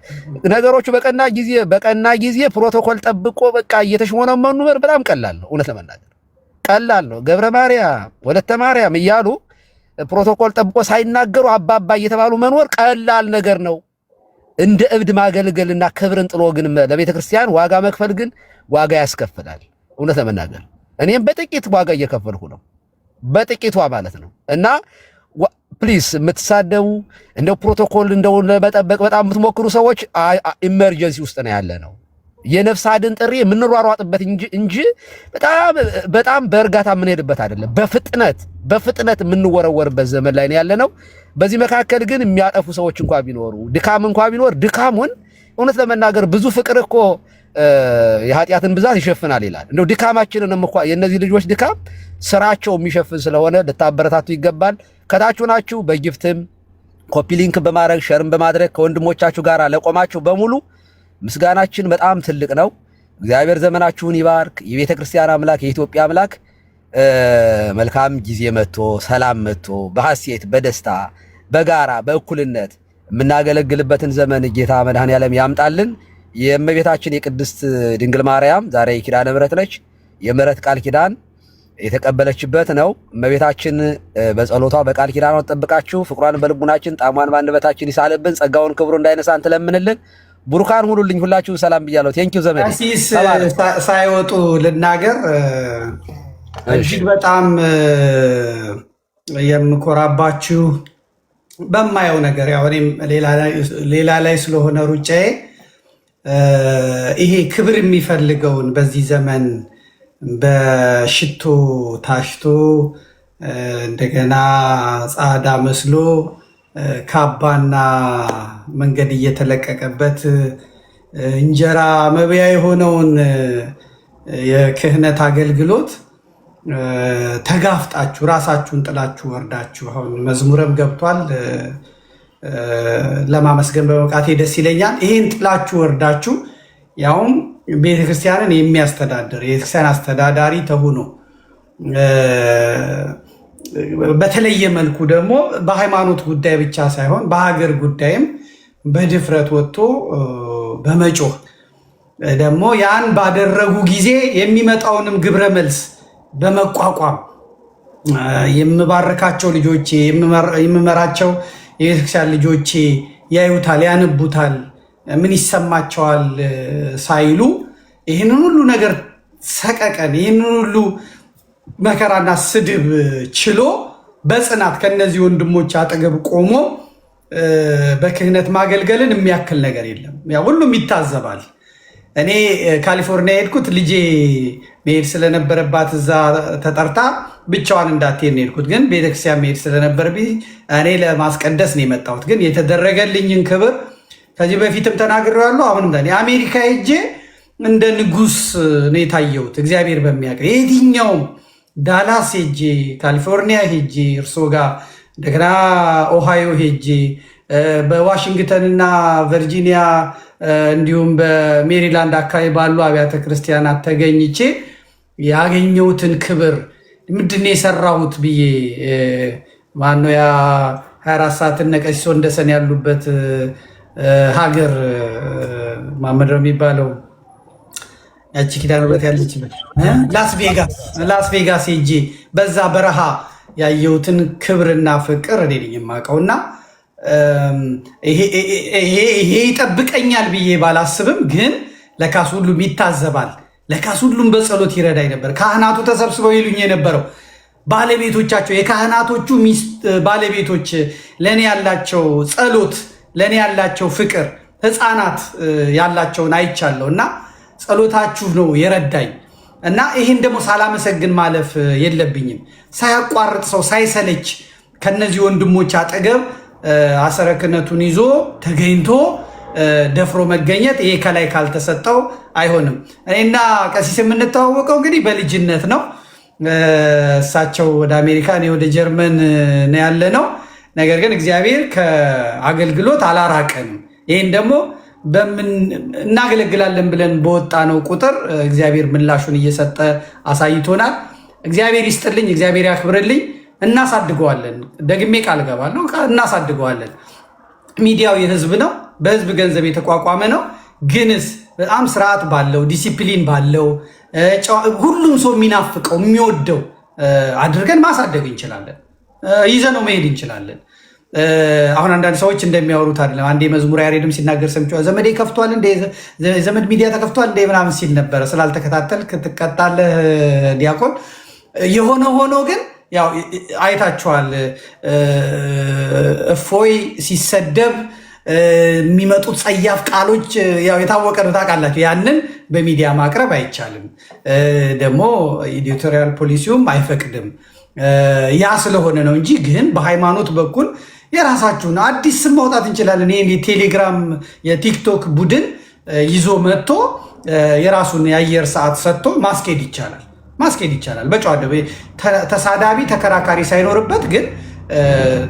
ነገሮቹ በቀና ጊዜ ፕሮቶኮል ጠብቆ በቃ እየተሽሞነመኑ በጣም ቀላል ነው። እውነት ለመናገር ቀላል ነው። ገብረ ማርያም ወለተ ማርያም እያሉ ፕሮቶኮል ጠብቆ ሳይናገሩ አባባ እየተባሉ መኖር ቀላል ነገር ነው። እንደ እብድ ማገልገልና ክብርን ጥሎ ግን ለቤተ ክርስቲያን ዋጋ መክፈል ግን ዋጋ ያስከፍላል። እውነት ለመናገር እኔም በጥቂት ዋጋ እየከፈልኩ ነው፣ በጥቂቷ ማለት ነው። እና ፕሊስ የምትሳደቡ እንደው ፕሮቶኮል እንደው ለመጠበቅ በጣም የምትሞክሩ ሰዎች ኢመርጀንሲ ውስጥ ነው ያለ ነው። የነፍስ አድን ጥሪ የምንሯሯጥበት እንጂ በጣም በእርጋታ የምንሄድበት አይደለም። በፍጥነት የምንወረወርበት ዘመን ላይ ነው ያለ ነው። በዚህ መካከል ግን የሚያጠፉ ሰዎች እንኳን ቢኖሩ ቢኖር ድካሙን እውነት ለመናገር ብዙ ፍቅር እኮ የኃጢአትን ብዛት ይሸፍናል ይላል። እንደው ድካማችንን እንኳን የነዚህ ልጆች ድካም ስራቸው የሚሸፍን ስለሆነ ልታበረታቱ ይገባል። ከታችሁ ናችሁ በጊፍትም ኮፒ ሊንክ በማድረግ ሸርም በማድረግ ከወንድሞቻችሁ ጋር ለቆማችሁ በሙሉ ምስጋናችን በጣም ትልቅ ነው። እግዚአብሔር ዘመናችሁን ይባርክ። የቤተ ክርስቲያን አምላክ የኢትዮጵያ አምላክ መልካም ጊዜ መጥቶ ሰላም መጥቶ በሐሴት በደስታ በጋራ በእኩልነት የምናገለግልበትን ዘመን ጌታ መድኃኔዓለም ያምጣልን። የእመቤታችን የቅድስት ድንግል ማርያም ዛሬ ኪዳነ ምሕረት ነች። የምሕረት ቃል ኪዳን የተቀበለችበት ነው። እመቤታችን በጸሎቷ በቃል ኪዳኗ ተጠብቃችሁ ፍቅሯን በልቡናችን ጣዕሟን በአንደበታችን ይሳልብን። ጸጋውን ክብሩ እንዳይነሳን ትለምንልን። ቡሩካን ሁሉልኝ። ሁላችሁም ሰላም ብያለሁ። ቴንኪው ዘመዴ። ቀሲስ ሳይወጡ ልናገር እጅግ በጣም የምኮራባችሁ በማየው ነገር ያው እኔም ሌላ ላይ ስለሆነ ሩጫዬ ይሄ ክብር የሚፈልገውን በዚህ ዘመን በሽቶ ታሽቶ እንደገና ጻዳ መስሎ ካባና መንገድ እየተለቀቀበት እንጀራ መብያ የሆነውን የክህነት አገልግሎት ተጋፍጣችሁ ራሳችሁን ጥላችሁ ወርዳችሁ አሁን መዝሙረም ገብቷል። ለማመስገን በመብቃቴ ደስ ይለኛል። ይሄን ጥላችሁ ወርዳችሁ ያውም ቤተክርስቲያንን የሚያስተዳድር የቤተክርስቲያን አስተዳዳሪ ተሆኖ በተለየ መልኩ ደግሞ በሃይማኖት ጉዳይ ብቻ ሳይሆን በሀገር ጉዳይም በድፍረት ወጥቶ በመጮህ ደግሞ ያን ባደረጉ ጊዜ የሚመጣውንም ግብረ መልስ በመቋቋም የምባርካቸው ልጆቼ የምመራቸው የቤተክርስቲያን ልጆቼ ያዩታል፣ ያነቡታል፣ ምን ይሰማቸዋል ሳይሉ ይህንን ሁሉ ነገር ሰቀቀን ይህንን ሁሉ መከራና ስድብ ችሎ በጽናት ከነዚህ ወንድሞች አጠገብ ቆሞ በክህነት ማገልገልን የሚያክል ነገር የለም። ያ ሁሉም ይታዘባል። እኔ ካሊፎርኒያ ሄድኩት ልጄ መሄድ ስለነበረባት እዛ ተጠርታ ብቻዋን እንዳትሄድ ነው ሄድኩት። ግን ቤተክርስቲያን መሄድ ስለነበረብኝ እኔ ለማስቀደስ ነው የመጣሁት። ግን የተደረገልኝን ክብር ከዚህ በፊትም ተናግሬዋለሁ። አሁንም አሜሪካ ሄጄ እንደ ንጉስ ነው የታየሁት። እግዚአብሔር በሚያውቅ የትኛውም ዳላስ ሄጄ ካሊፎርኒያ ሄጄ እርሶ ጋር እንደገና ኦሃዮ ሄጄ በዋሽንግተንና ቨርጂኒያ እንዲሁም በሜሪላንድ አካባቢ ባሉ አብያተ ክርስቲያናት ተገኝቼ ያገኘሁትን ክብር ምንድን ነው የሰራሁት ብዬ ማነው ያ 24 ሰዓትን ነቀሲሶ እንደሰን ያሉበት ሀገር ማመድ ነው የሚባለው ያቺ ኪዳነ ምሕረት ያለችበት ላስ ቬጋስ ሄጄ በዛ በረሃ ያየሁትን ክብርና ፍቅር እኔ ነኝ የማውቀውና ይሄ ይጠብቀኛል ብዬ ባላስብም ግን ለካስ ሁሉም ይታዘባል። ለካስ ሁሉም በጸሎት ይረዳኝ ነበር። ካህናቱ ተሰብስበው ይሉኝ የነበረው ባለቤቶቻቸው የካህናቶቹ ባለቤቶች ለእኔ ያላቸው ጸሎት ለእኔ ያላቸው ፍቅር ሕፃናት ያላቸውን አይቻለሁ እና ጸሎታችሁ ነው የረዳኝ እና ይህን ደግሞ ሳላመሰግን ማለፍ የለብኝም። ሳያቋርጥ ሰው ሳይሰለች ከነዚህ ወንድሞች አጠገብ አሰረ ክህነቱን ይዞ ተገኝቶ ደፍሮ መገኘት ይሄ ከላይ ካልተሰጠው አይሆንም። እኔና ቀሲስ የምንተዋወቀው እንግዲህ በልጅነት ነው። እሳቸው ወደ አሜሪካ እኔ ወደ ጀርመን ነው ያለ ነው። ነገር ግን እግዚአብሔር ከአገልግሎት አላራቀንም። ይህን ደግሞ እናገለግላለን ብለን በወጣ ነው ቁጥር እግዚአብሔር ምላሹን እየሰጠ አሳይቶናል። እግዚአብሔር ይስጥልኝ፣ እግዚአብሔር ያክብርልኝ። እናሳድገዋለን። ደግሜ ቃል ገባለሁ፣ እናሳድገዋለን። ሚዲያው የህዝብ ነው፣ በህዝብ ገንዘብ የተቋቋመ ነው። ግንስ በጣም ስርዓት ባለው ዲሲፕሊን ባለው ሁሉም ሰው የሚናፍቀው የሚወደው አድርገን ማሳደግ እንችላለን። ይዘነው መሄድ እንችላለን። አሁን አንዳንድ ሰዎች እንደሚያወሩት አይደለም። አንዴ መዝሙር ያሬድም ሲናገር ሰምቼዋለሁ። ዘመዴ ከፍቷል እንደ ዘመድ ሚዲያ ተከፍቷል እንደ ምናምን ሲል ነበረ። ስላልተከታተልክ ትቀጣለህ ዲያቆን። የሆነ ሆኖ ግን ያው አይታችኋል። እፎይ ሲሰደብ የሚመጡት ጸያፍ ቃሎች ያው የታወቀ ነው፣ ታውቃላችሁ። ያንን በሚዲያ ማቅረብ አይቻልም፣ ደግሞ ኤዲቶሪያል ፖሊሲውም አይፈቅድም። ያ ስለሆነ ነው እንጂ ግን በሃይማኖት በኩል የራሳችሁን አዲስ ስም ማውጣት እንችላለን። ይሄ የቴሌግራም የቲክቶክ ቡድን ይዞ መጥቶ የራሱን የአየር ሰዓት ሰጥቶ ማስኬድ ይቻላል። በጨዋ ተሳዳቢ ተከራካሪ ሳይኖርበት ግን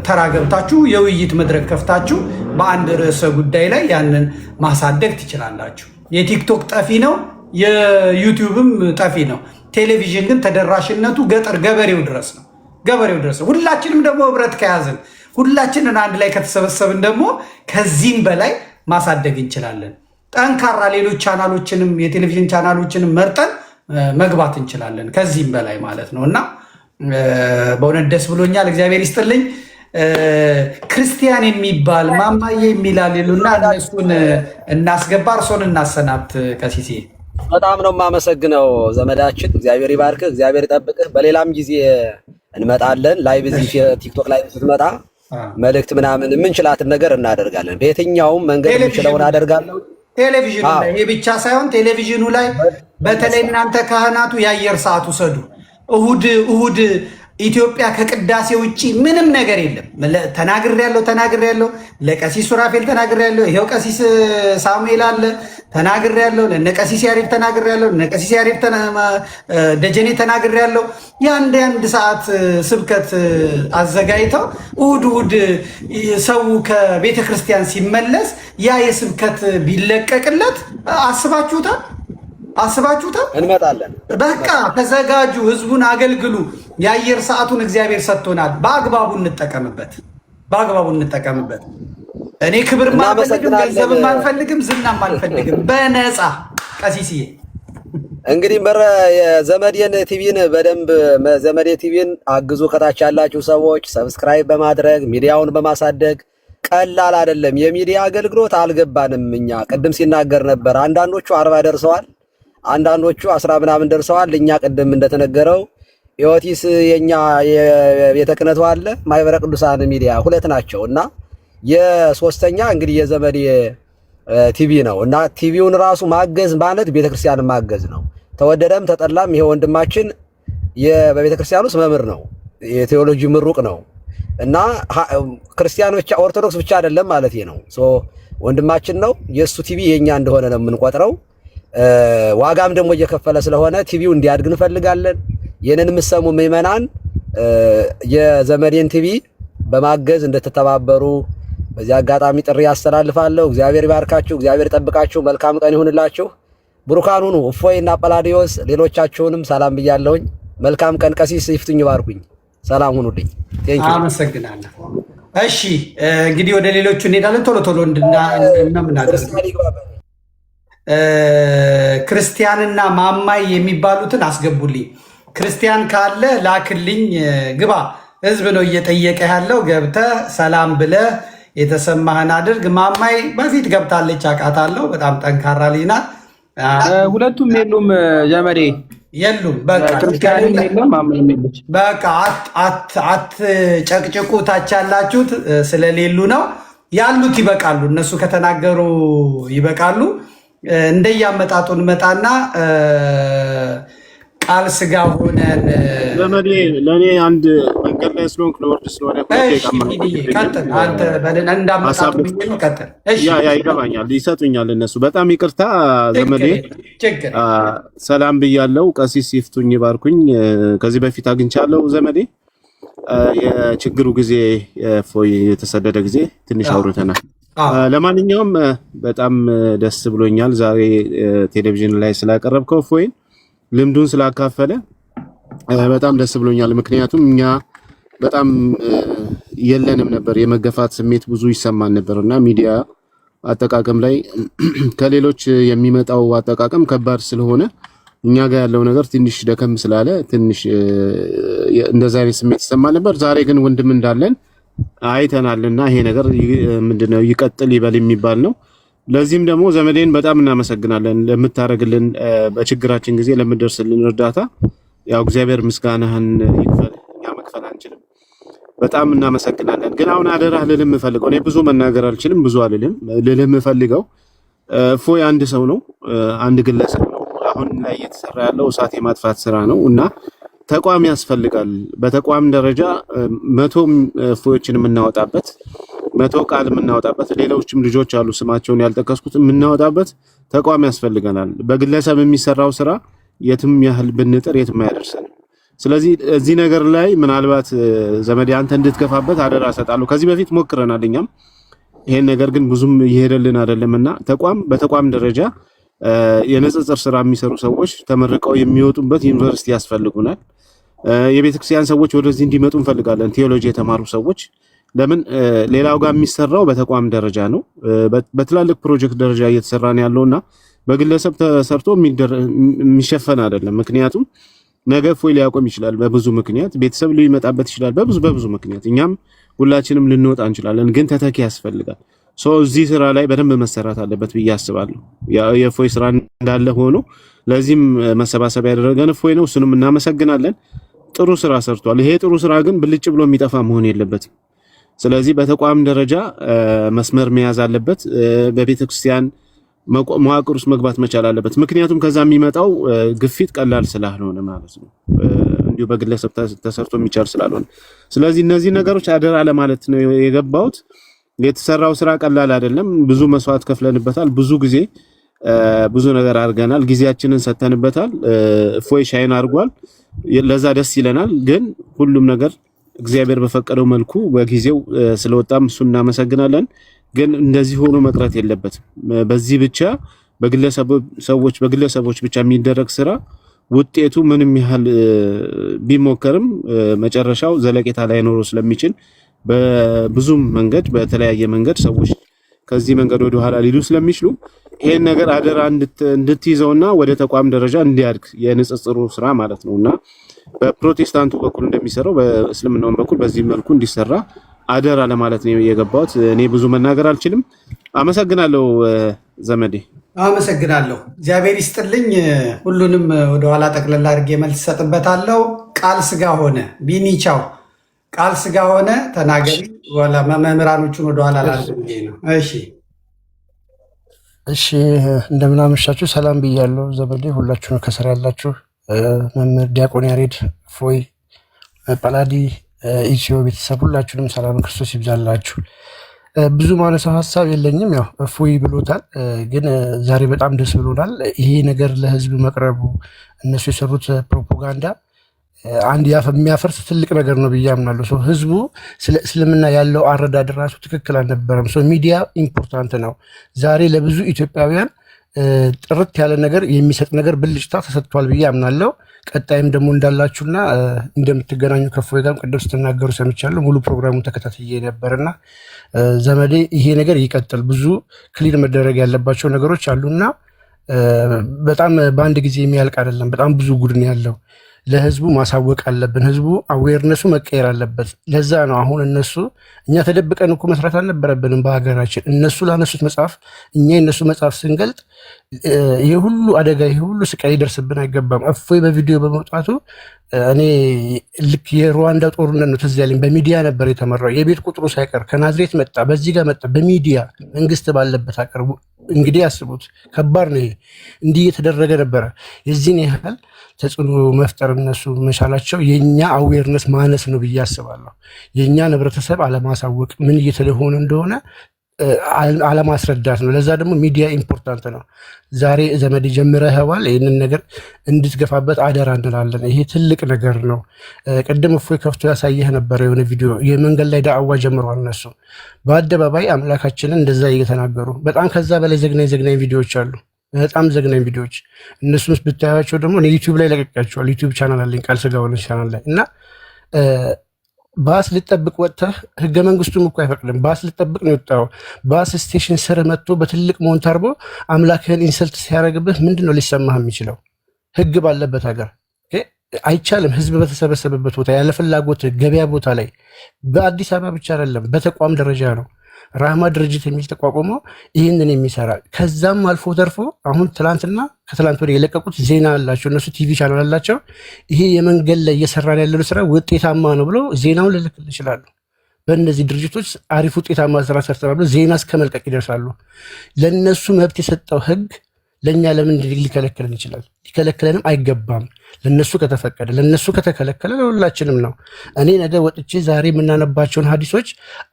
ተራ ገብታችሁ የውይይት መድረክ ከፍታችሁ በአንድ ርዕሰ ጉዳይ ላይ ያንን ማሳደግ ትችላላችሁ። የቲክቶክ ጠፊ ነው፣ የዩቲዩብም ጠፊ ነው። ቴሌቪዥን ግን ተደራሽነቱ ገጠር ገበሬው ድረስ ነው። ሁላችንም ደግሞ ህብረት ከያዝን፣ ሁላችንን አንድ ላይ ከተሰበሰብን ደግሞ ከዚህም በላይ ማሳደግ እንችላለን። ጠንካራ ሌሎች ቻናሎችንም የቴሌቪዥን ቻናሎችንም መርጠን መግባት እንችላለን፣ ከዚህም በላይ ማለት ነው። እና በእውነት ደስ ብሎኛል። እግዚአብሔር ይስጥልኝ። ክርስቲያን የሚባል ማማዬ የሚላል ይሉና እነሱን እናስገባ፣ እርሶን እናሰናብት። ቀሲሴ በጣም ነው የማመሰግነው ዘመዳችን። እግዚአብሔር ይባርክህ፣ እግዚአብሔር ይጠብቅህ። በሌላም ጊዜ እንመጣለን። ላይቭ እዚህ ቲክቶክ ላይ ስትመጣ መልእክት ምናምን የምንችላትን ነገር እናደርጋለን። በየትኛውም መንገድ የምንችለውን አደርጋለሁ። ቴሌቪዥኑ ላይ ይሄ ብቻ ሳይሆን ቴሌቪዥኑ ላይ በተለይ እናንተ ካህናቱ የአየር ሰዓት ውሰዱ። እሁድ ኢትዮጵያ ከቅዳሴ ውጭ ምንም ነገር የለም። ተናግሬያለሁ። ለቀሲስ ሱራፌል ተናግሬያለሁ። ይሄው ቀሲስ ሳሙኤል አለ ተናግሬያለሁ። ለነቀሲስ ያሬድ ተናግሬያለሁ። ለነቀሲስ ያሬድ ደጀኔ ተናግሬያለሁ። የአንድ ሰዓት ስብከት አዘጋጅተው እሁድ ሰው ከቤተ ክርስቲያን ሲመለስ ያ የስብከት ቢለቀቅለት አስባችሁታል? እንመጣለን። በቃ ተዘጋጁ፣ ህዝቡን አገልግሉ። የአየር ሰዓቱን እግዚአብሔር ሰጥቶናል። በአግባቡ እንጠቀምበት። እኔ ክብር አልፈልግም፣ ገንዘብም አልፈልግም፣ ዝናም አልፈልግም። በነፃ ቀሲስዬ እንግዲህ የዘመዴን ቲቪን በደንብ ዘመዴ ቲቪን አግዙ። ከታች ያላችሁ ሰዎች ሰብስክራይብ በማድረግ ሚዲያውን በማሳደግ ቀላል አይደለም። የሚዲያ አገልግሎት አልገባንም። እኛ ቅድም ሲናገር ነበር። አንዳንዶቹ 40 ደርሰዋል፣ አንዳንዶቹ 10 ምናምን ደርሰዋል። እኛ ቅድም እንደተነገረው ኢዮቲስ የኛ የቤተ ክህነቱ አለ፣ ማህበረ ቅዱሳን ሚዲያ 2 ናቸው እና የሶስተኛ እንግዲህ የዘመዴ ቲቪ ነው እና ቲቪውን ራሱ ማገዝ ማለት ቤተክርስቲያንን ማገዝ ነው። ተወደደም ተጠላም ይሄ ወንድማችን በቤተክርስቲያን ውስጥ መምህር ነው፣ የቴዎሎጂ ምሩቅ ነው እና ክርስቲያን ብቻ ኦርቶዶክስ ብቻ አይደለም ማለት ነው። ወንድማችን ነው። የሱ ቲቪ የኛ እንደሆነ ነው የምንቆጥረው። ዋጋም ደግሞ እየከፈለ ስለሆነ ቲቪው እንዲያድግ እንፈልጋለን። የነን የምትሰሙ ምዕመናን የዘመዴን ቲቪ በማገዝ እንድትተባበሩ በዚህ አጋጣሚ ጥሪ ያስተላልፋለሁ። እግዚአብሔር ይባርካችሁ፣ እግዚአብሔር ይጠብቃችሁ። መልካም ቀን ይሁንላችሁ። ብሩካን ሁኑ። እፎይ እና ጳላዲዮስ ሌሎቻችሁንም ሰላም ብያለሁኝ። መልካም ቀን። ቀሲስ ይፍቱኝ፣ ይባርኩኝ። ሰላም ሁኑልኝ። አመሰግናለሁ። እሺ እንግዲህ ወደ ሌሎቹ እንሄዳለን። ቶሎ ክርስቲያንና ማማይ የሚባሉትን አስገቡልኝ። ክርስቲያን ካለ ላክልኝ። ግባ። ህዝብ ነው እየጠየቀ ያለው። ገብተህ ሰላም ብለህ የተሰማህን አድርግ። ማማይ በፊት ገብታለች፣ አውቃታለሁ። በጣም ጠንካራ ልጅ ናት። ሁለቱም የሉም ዘመዴ የሉም። በቃ አትጨቅጭቁ። ታች ያላችሁት ስለሌሉ ነው። ያሉት ይበቃሉ። እነሱ ከተናገሩ ይበቃሉ። እንደያመጣጡን መጣና ቃል ስጋ ሆነን ዘመዴ ለእኔ አንድ መንገድ ላይ ስለሆንክ ለወርድ ስለሆነ ይገባኛል። ይሰጡኛል እነሱ። በጣም ይቅርታ ዘመዴ፣ ሰላም ብያለው። ቀሲስ ይፍቱኝ፣ ይባርኩኝ። ከዚህ በፊት አግኝቻለሁ ዘመዴ። የችግሩ ጊዜ ፎይ የተሰደደ ጊዜ ትንሽ አውርተናል። ለማንኛውም በጣም ደስ ብሎኛል ዛሬ ቴሌቪዥን ላይ ስላቀረብከው ፎይን ልምዱን ስላካፈለ በጣም ደስ ብሎኛል። ምክንያቱም እኛ በጣም የለንም ነበር። የመገፋት ስሜት ብዙ ይሰማን ነበርና ሚዲያ አጠቃቀም ላይ ከሌሎች የሚመጣው አጠቃቀም ከባድ ስለሆነ እኛ ጋር ያለው ነገር ትንሽ ደከም ስላለ ትንሽ እንደዛ አይነት ስሜት ይሰማን ነበር። ዛሬ ግን ወንድም እንዳለን አይተናልና ይሄ ነገር ምንድነው ይቀጥል ይበል የሚባል ነው። ለዚህም ደግሞ ዘመዴን በጣም እናመሰግናለን ለምታረግልን በችግራችን ጊዜ ለምደርስልን እርዳታ። ያው እግዚአብሔር ምስጋናህን ይክፈል፣ እኛ መክፈል አንችልም። በጣም እናመሰግናለን። ግን አሁን አደራህ ልልህ የምፈልገው እኔ ብዙ መናገር አልችልም፣ ብዙ አልልም። ልልህ የምፈልገው እፎይ አንድ ሰው ነው፣ አንድ ግለሰብ ነው። አሁን ላይ እየተሰራ ያለው እሳት የማጥፋት ስራ ነው እና ተቋም ያስፈልጋል። በተቋም ደረጃ 100 እፎዮችን የምናወጣበት 100 ቃል የምናወጣበት ሌሎችም ልጆች አሉ ስማቸውን ያልጠቀስኩት የምናወጣበት ተቋም ያስፈልገናል። በግለሰብ የሚሰራው ስራ የትም ያህል ብንጥር የትም አያደርሰንም። ስለዚህ እዚህ ነገር ላይ ምናልባት ዘመዴ አንተ እንድትገፋበት አደራ እሰጣለሁ። ከዚህ በፊት ሞክረናል እኛም ይሄን ነገር ግን ብዙም ይሄደልን አይደለምና በተቋም ደረጃ የንጽጽር ስራ የሚሰሩ ሰዎች ተመርቀው የሚወጡበት ዩኒቨርሲቲ ያስፈልጉናል። የቤተክርስቲያን ሰዎች ወደዚህ እንዲመጡ እንፈልጋለን። ቴዎሎጂ የተማሩ ሰዎች ለምን ሌላው ጋር የሚሰራው በተቋም ደረጃ ነው። በትላልቅ ፕሮጀክት ደረጃ እየተሰራ ነው ያለውና በግለሰብ ተሰርቶ የሚሸፈን አይደለም። ምክንያቱም ነገ እፎይ ሊያቆም ይችላል በብዙ ምክንያት፣ ቤተሰብ ሊመጣበት ይችላል በብዙ ምክንያት፣ እኛም ሁላችንም ልንወጣ እንችላለን። ግን ተተኪ ያስፈልጋል። እዚህ ስራ ላይ በደንብ መሰራት አለበት ብዬ አስባለሁ። የእፎይ ስራ እንዳለ ሆኖ ለዚህም መሰባሰብ ያደረገን እፎይ ነው። እሱንም እናመሰግናለን። ጥሩ ስራ ሰርቷል። ይሄ ጥሩ ስራ ግን ብልጭ ብሎ የሚጠፋ መሆን የለበትም። ስለዚህ በተቋም ደረጃ መስመር መያዝ አለበት። በቤተክርስቲያን መዋቅር ውስጥ መግባት መቻል አለበት። ምክንያቱም ከዛ የሚመጣው ግፊት ቀላል ስላልሆነ ማለት ነው። እንዲሁ በግለሰብ ተሰርቶ የሚቻል ስላልሆነ ስለዚህ እነዚህ ነገሮች አደራ ለማለት ነው የገባሁት። የተሰራው ስራ ቀላል አይደለም። ብዙ መስዋዕት ከፍለንበታል። ብዙ ጊዜ ብዙ ነገር አድርገናል። ጊዜያችንን ሰተንበታል። እፎይ ሻይን አድርጓል። ለዛ ደስ ይለናል። ግን ሁሉም ነገር እግዚአብሔር በፈቀደው መልኩ በጊዜው ስለወጣም እሱ እናመሰግናለን። ግን እንደዚህ ሆኖ መቅረት የለበትም። በዚህ ብቻ በግለሰቦች ብቻ የሚደረግ ስራ ውጤቱ ምንም ያህል ቢሞከርም መጨረሻው ዘለቄታ ላይኖረው ስለሚችል በብዙም መንገድ በተለያየ መንገድ ሰዎች ከዚህ መንገድ ወደ ኋላ ሊሉ ስለሚችሉ ይሄን ነገር አደራ እንድትይዘውና ወደ ተቋም ደረጃ እንዲያድግ የንጽጽሩ ስራ ማለት ነውና በፕሮቴስታንቱ በኩል እንደሚሰራው በእስልምናው በኩል በዚህ መልኩ እንዲሰራ አደራ ለማለት ነው የገባሁት። እኔ ብዙ መናገር አልችልም። አመሰግናለሁ ዘመዴ። አመሰግናለሁ። እግዚአብሔር ይስጥልኝ። ሁሉንም ወደ ኋላ ጠቅለል አድርጌ መልስ ሰጥበታለሁ። ቃል ስጋ ሆነ ቢኒቻው ቃል ስጋ ሆነ ተናገሪ። ወላ መምህራኖቹን ወደ ኋላ ላድርጌ ነው። እሺ እንደምን አመሻችሁ። ሰላም ብያለሁ ዘመዴ። ሁላችሁም ከስራ ያላችሁ መምህር ዲያቆን ያሬድ፣ እፎይ፣ ጳላዲ፣ ኢትዮ ቤተሰብ ሁላችሁንም ሰላም ክርስቶስ ይብዛላችሁ። ብዙ ማነሳው ሀሳብ የለኝም። ያው እፎይ ብሎታል። ግን ዛሬ በጣም ደስ ብሎናል። ይሄ ነገር ለህዝብ መቅረቡ እነሱ የሰሩት ፕሮፓጋንዳ አንድ የሚያፈርስ ትልቅ ነገር ነው ብዬ አምናለሁ። ህዝቡ ስለ እስልምና ያለው አረዳድ ራሱ ትክክል አልነበረም። ሚዲያ ኢምፖርታንት ነው። ዛሬ ለብዙ ኢትዮጵያውያን ጥርት ያለ ነገር የሚሰጥ ነገር ብልጭታ ተሰጥቷል ብዬ አምናለሁ። ቀጣይም ደግሞ እንዳላችሁና እንደምትገናኙ ከእፎይ ጋርም ቅድም ስትናገሩ ሰምቻለሁ። ሙሉ ፕሮግራሙን ተከታትዬ ነበርና ዘመዴ ይሄ ነገር ይቀጥል። ብዙ ክሊር መደረግ ያለባቸው ነገሮች አሉና በጣም በአንድ ጊዜ የሚያልቅ አይደለም። በጣም ብዙ ጉድን ያለው ለህዝቡ ማሳወቅ አለብን። ህዝቡ አዌርነሱ መቀየር አለበት። ለዛ ነው አሁን እኛ ተደብቀን እኮ መስራት አልነበረብንም በሀገራችን። እነሱ ላነሱት መጽሐፍ እኛ የነሱ መጽሐፍ ስንገልጥ ይሄ ሁሉ አደጋ ይሄ ሁሉ ስቃይ ሊደርስብን አይገባም። እፎይ በቪዲዮ በመውጣቱ እኔ ልክ የሩዋንዳ ጦርነት ነው ትዝ ያለኝ። በሚዲያ ነበር የተመራው። የቤት ቁጥሩ ሳይቀር ከናዝሬት መጣ፣ በዚህ ጋር መጣ፣ በሚዲያ መንግስት ባለበት አቀርቡ። እንግዲህ ያስቡት፣ ከባድ ነው። እንዲህ የተደረገ ነበረ። የዚህን ያህል ተጽዕኖ መፍጠር እነሱ መቻላቸው የኛ አዌርነስ ማነስ ነው ብዬ አስባለሁ። የኛ ህብረተሰብ አለማሳወቅ ምን እየተሆነ እንደሆነ አለማስረዳት ነው። ለዛ ደግሞ ሚዲያ ኢምፖርታንት ነው። ዛሬ ዘመድ ጀምረኸዋል። ይህንን ነገር እንድትገፋበት አደራ እንላለን። ይሄ ትልቅ ነገር ነው። ቅድም እፎይ ከፍቶ ያሳየህ ነበረ የሆነ ቪዲዮ። የመንገድ ላይ ዳዕዋ ጀምረዋል እነሱ በአደባባይ አምላካችንን እንደዛ እየተናገሩ። በጣም ከዛ በላይ ዘግናኝ ቪዲዮዎች አሉ። በጣም ዘግናኝ ቪዲዮዎች። እነሱን ብታያቸው ደግሞ ዩቲዩብ ላይ ለቀቃቸዋል። ዩቲዩብ ቻናል አለኝ ቃል ስጋ ሆነ ቻናል ላይ እና ባስ ልጠብቅ ወጥተህ ህገ መንግስቱም እኮ አይፈቅድም። ባስ ልጠብቅ ነው የወጣው። ባስ ስቴሽን ስር መጥቶ በትልቅ ሞንታርቦ አምላክህን ኢንሰልት ሲያደርግብህ ምንድን ነው ሊሰማህ የሚችለው? ህግ ባለበት ሀገር አይቻልም። ህዝብ በተሰበሰበበት ቦታ ያለ ፍላጎት ገበያ ቦታ ላይ በአዲስ አበባ ብቻ አይደለም በተቋም ደረጃ ነው ራህማ ድርጅት የሚል ተቋቁሞ ይህንን የሚሰራ ከዛም አልፎ ተርፎ አሁን ትላንትና ከትላንት ወዲያ የለቀቁት ዜና አላቸው እነሱ ቲቪ ቻናል አላቸው። ይሄ የመንገድ ላይ እየሰራን ያለው ስራ ውጤታማ ነው ብሎ ዜናውን ልልክል ይችላሉ። በእነዚህ ድርጅቶች አሪፍ ውጤታማ ስራ ሰርተናል ብሎ ዜና እስከ መልቀቅ ይደርሳሉ። ለእነሱ መብት የሰጠው ህግ ለእኛ ለምን ሊከለክለን ይችላል? ሊከለክለንም አይገባም። ለነሱ ከተፈቀደ ለነሱ ከተከለከለ ለሁላችንም ነው። እኔ ነገ ወጥቼ ዛሬ የምናነባቸውን ሀዲሶች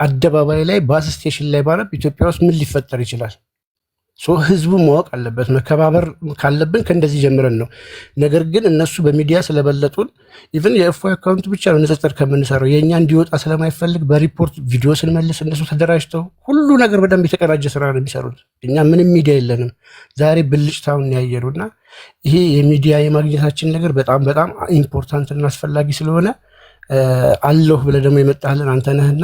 አደባባይ ላይ ባስ ስቴሽን ላይ ባነብ ኢትዮጵያ ውስጥ ምን ሊፈጠር ይችላል? ህዝቡ ማወቅ አለበት። መከባበር ካለብን ከእንደዚህ ጀምረን ነው። ነገር ግን እነሱ በሚዲያ ስለበለጡን ኢቭን የእፎይ አካውንት ብቻ ነው ንጽጽር ከምንሰራው የእኛ እንዲወጣ ስለማይፈልግ በሪፖርት ቪዲዮ ስንመልስ እነሱ ተደራጅተው ሁሉ ነገር በደንብ የተቀናጀ ስራ ነው የሚሰሩት። እኛ ምንም ሚዲያ የለንም። ዛሬ ብልጭታውን ያየነው እና ይሄ የሚዲያ የማግኘታችን ነገር በጣም በጣም ኢምፖርታንት እና አስፈላጊ ስለሆነ አለሁ ብለህ ደግሞ የመጣልን አንተ ነህና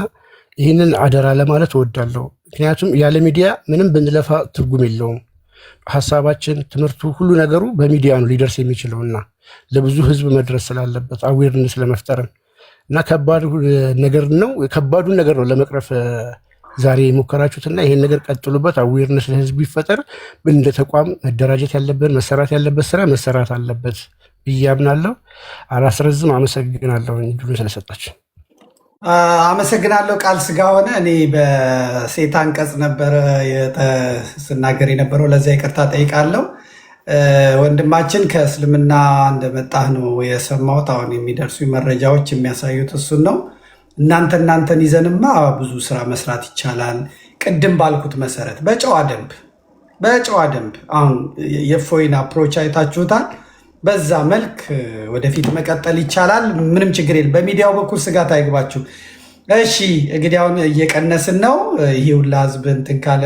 ይህንን አደራ ለማለት እወዳለሁ። ምክንያቱም ያለ ሚዲያ ምንም ብንለፋ ትርጉም የለውም። ሀሳባችን፣ ትምህርቱ፣ ሁሉ ነገሩ በሚዲያ ነው ሊደርስ የሚችለውና ለብዙ ህዝብ መድረስ ስላለበት አዌርነስ ለመፍጠርን እና ከባዱን ነገር ነው ለመቅረፍ ዛሬ የሞከራችሁትና ይሄን ነገር ቀጥሉበት። አዌርነስ ለህዝቡ ይፈጠር። እንደ ተቋም መደራጀት ያለበት መሰራት ያለበት ስራ መሰራት አለበት ብዬ አምናለሁ። አላስረዝም። አመሰግናለሁ እድሉን ስለሰጣችሁ። አመሰግናለሁ። ቃል ስጋ ሆነ። እኔ በሴት አንቀጽ ነበረ ስናገር የነበረው፣ ለዛ ይቅርታ ጠይቃለሁ። ወንድማችን ከእስልምና እንደመጣህ ነው የሰማሁት። አሁን የሚደርሱ መረጃዎች የሚያሳዩት እሱን ነው። እናንተን ይዘንማ ብዙ ስራ መስራት ይቻላል። ቅድም ባልኩት መሰረት በጨዋ ደንብ አሁን የእፎይን አፕሮች አይታችሁታል። በዛ መልክ ወደፊት መቀጠል ይቻላል። ምንም ችግር የለም። በሚዲያው በኩል ስጋት አይግባችሁ። እሺ እንግዲህ አሁን እየቀነስን ነው። ይህ ሁላ ህዝብ እንትን ካለ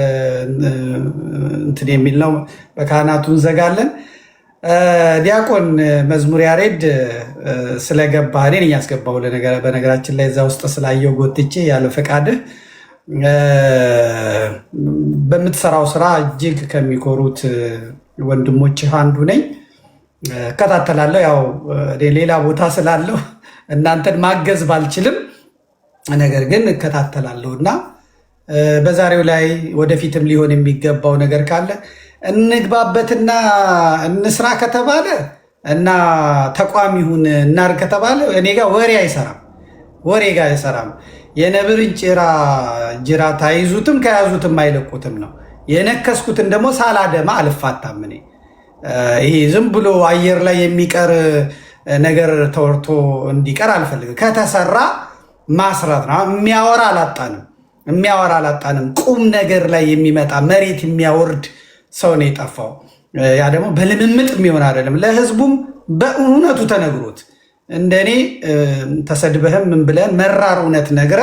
እንትን የሚል ነው። በካህናቱ እንዘጋለን። ዲያቆን መዝሙር ያሬድ ስለገባ እኔን እያስገባው በነገራችን ላይ እዛ ውስጥ ስላየው ጎትቼ ያለ ፈቃድህ በምትሰራው ስራ እጅግ ከሚኮሩት ወንድሞችህ አንዱ ነኝ። እከታተላለሁ። ያው ሌላ ቦታ ስላለው እናንተን ማገዝ ባልችልም ነገር ግን እከታተላለሁ እና በዛሬው ላይ ወደፊትም ሊሆን የሚገባው ነገር ካለ እንግባበትና እንስራ ከተባለ እና ተቋም ይሁን እናር ከተባለ እኔ ጋር ወሬ ጋር አይሰራም። የነብርን ጅራት አይዙትም ከያዙትም አይለቁትም ነው። የነከስኩትን ደግሞ ሳላደማ አልፋታም። እኔ ይሄ ዝም ብሎ አየር ላይ የሚቀር ነገር ተወርቶ እንዲቀር አልፈልግም። ከተሰራ ማስራት ነው። የሚያወራ አላጣንም። ቁም ነገር ላይ የሚመጣ መሬት የሚያወርድ ሰው ነው የጠፋው። ያ ደግሞ በልምምጥ የሚሆን አይደለም። ለህዝቡም በእውነቱ ተነግሮት እንደኔ ተሰድበህም ምን ብለን መራር እውነት ነግረ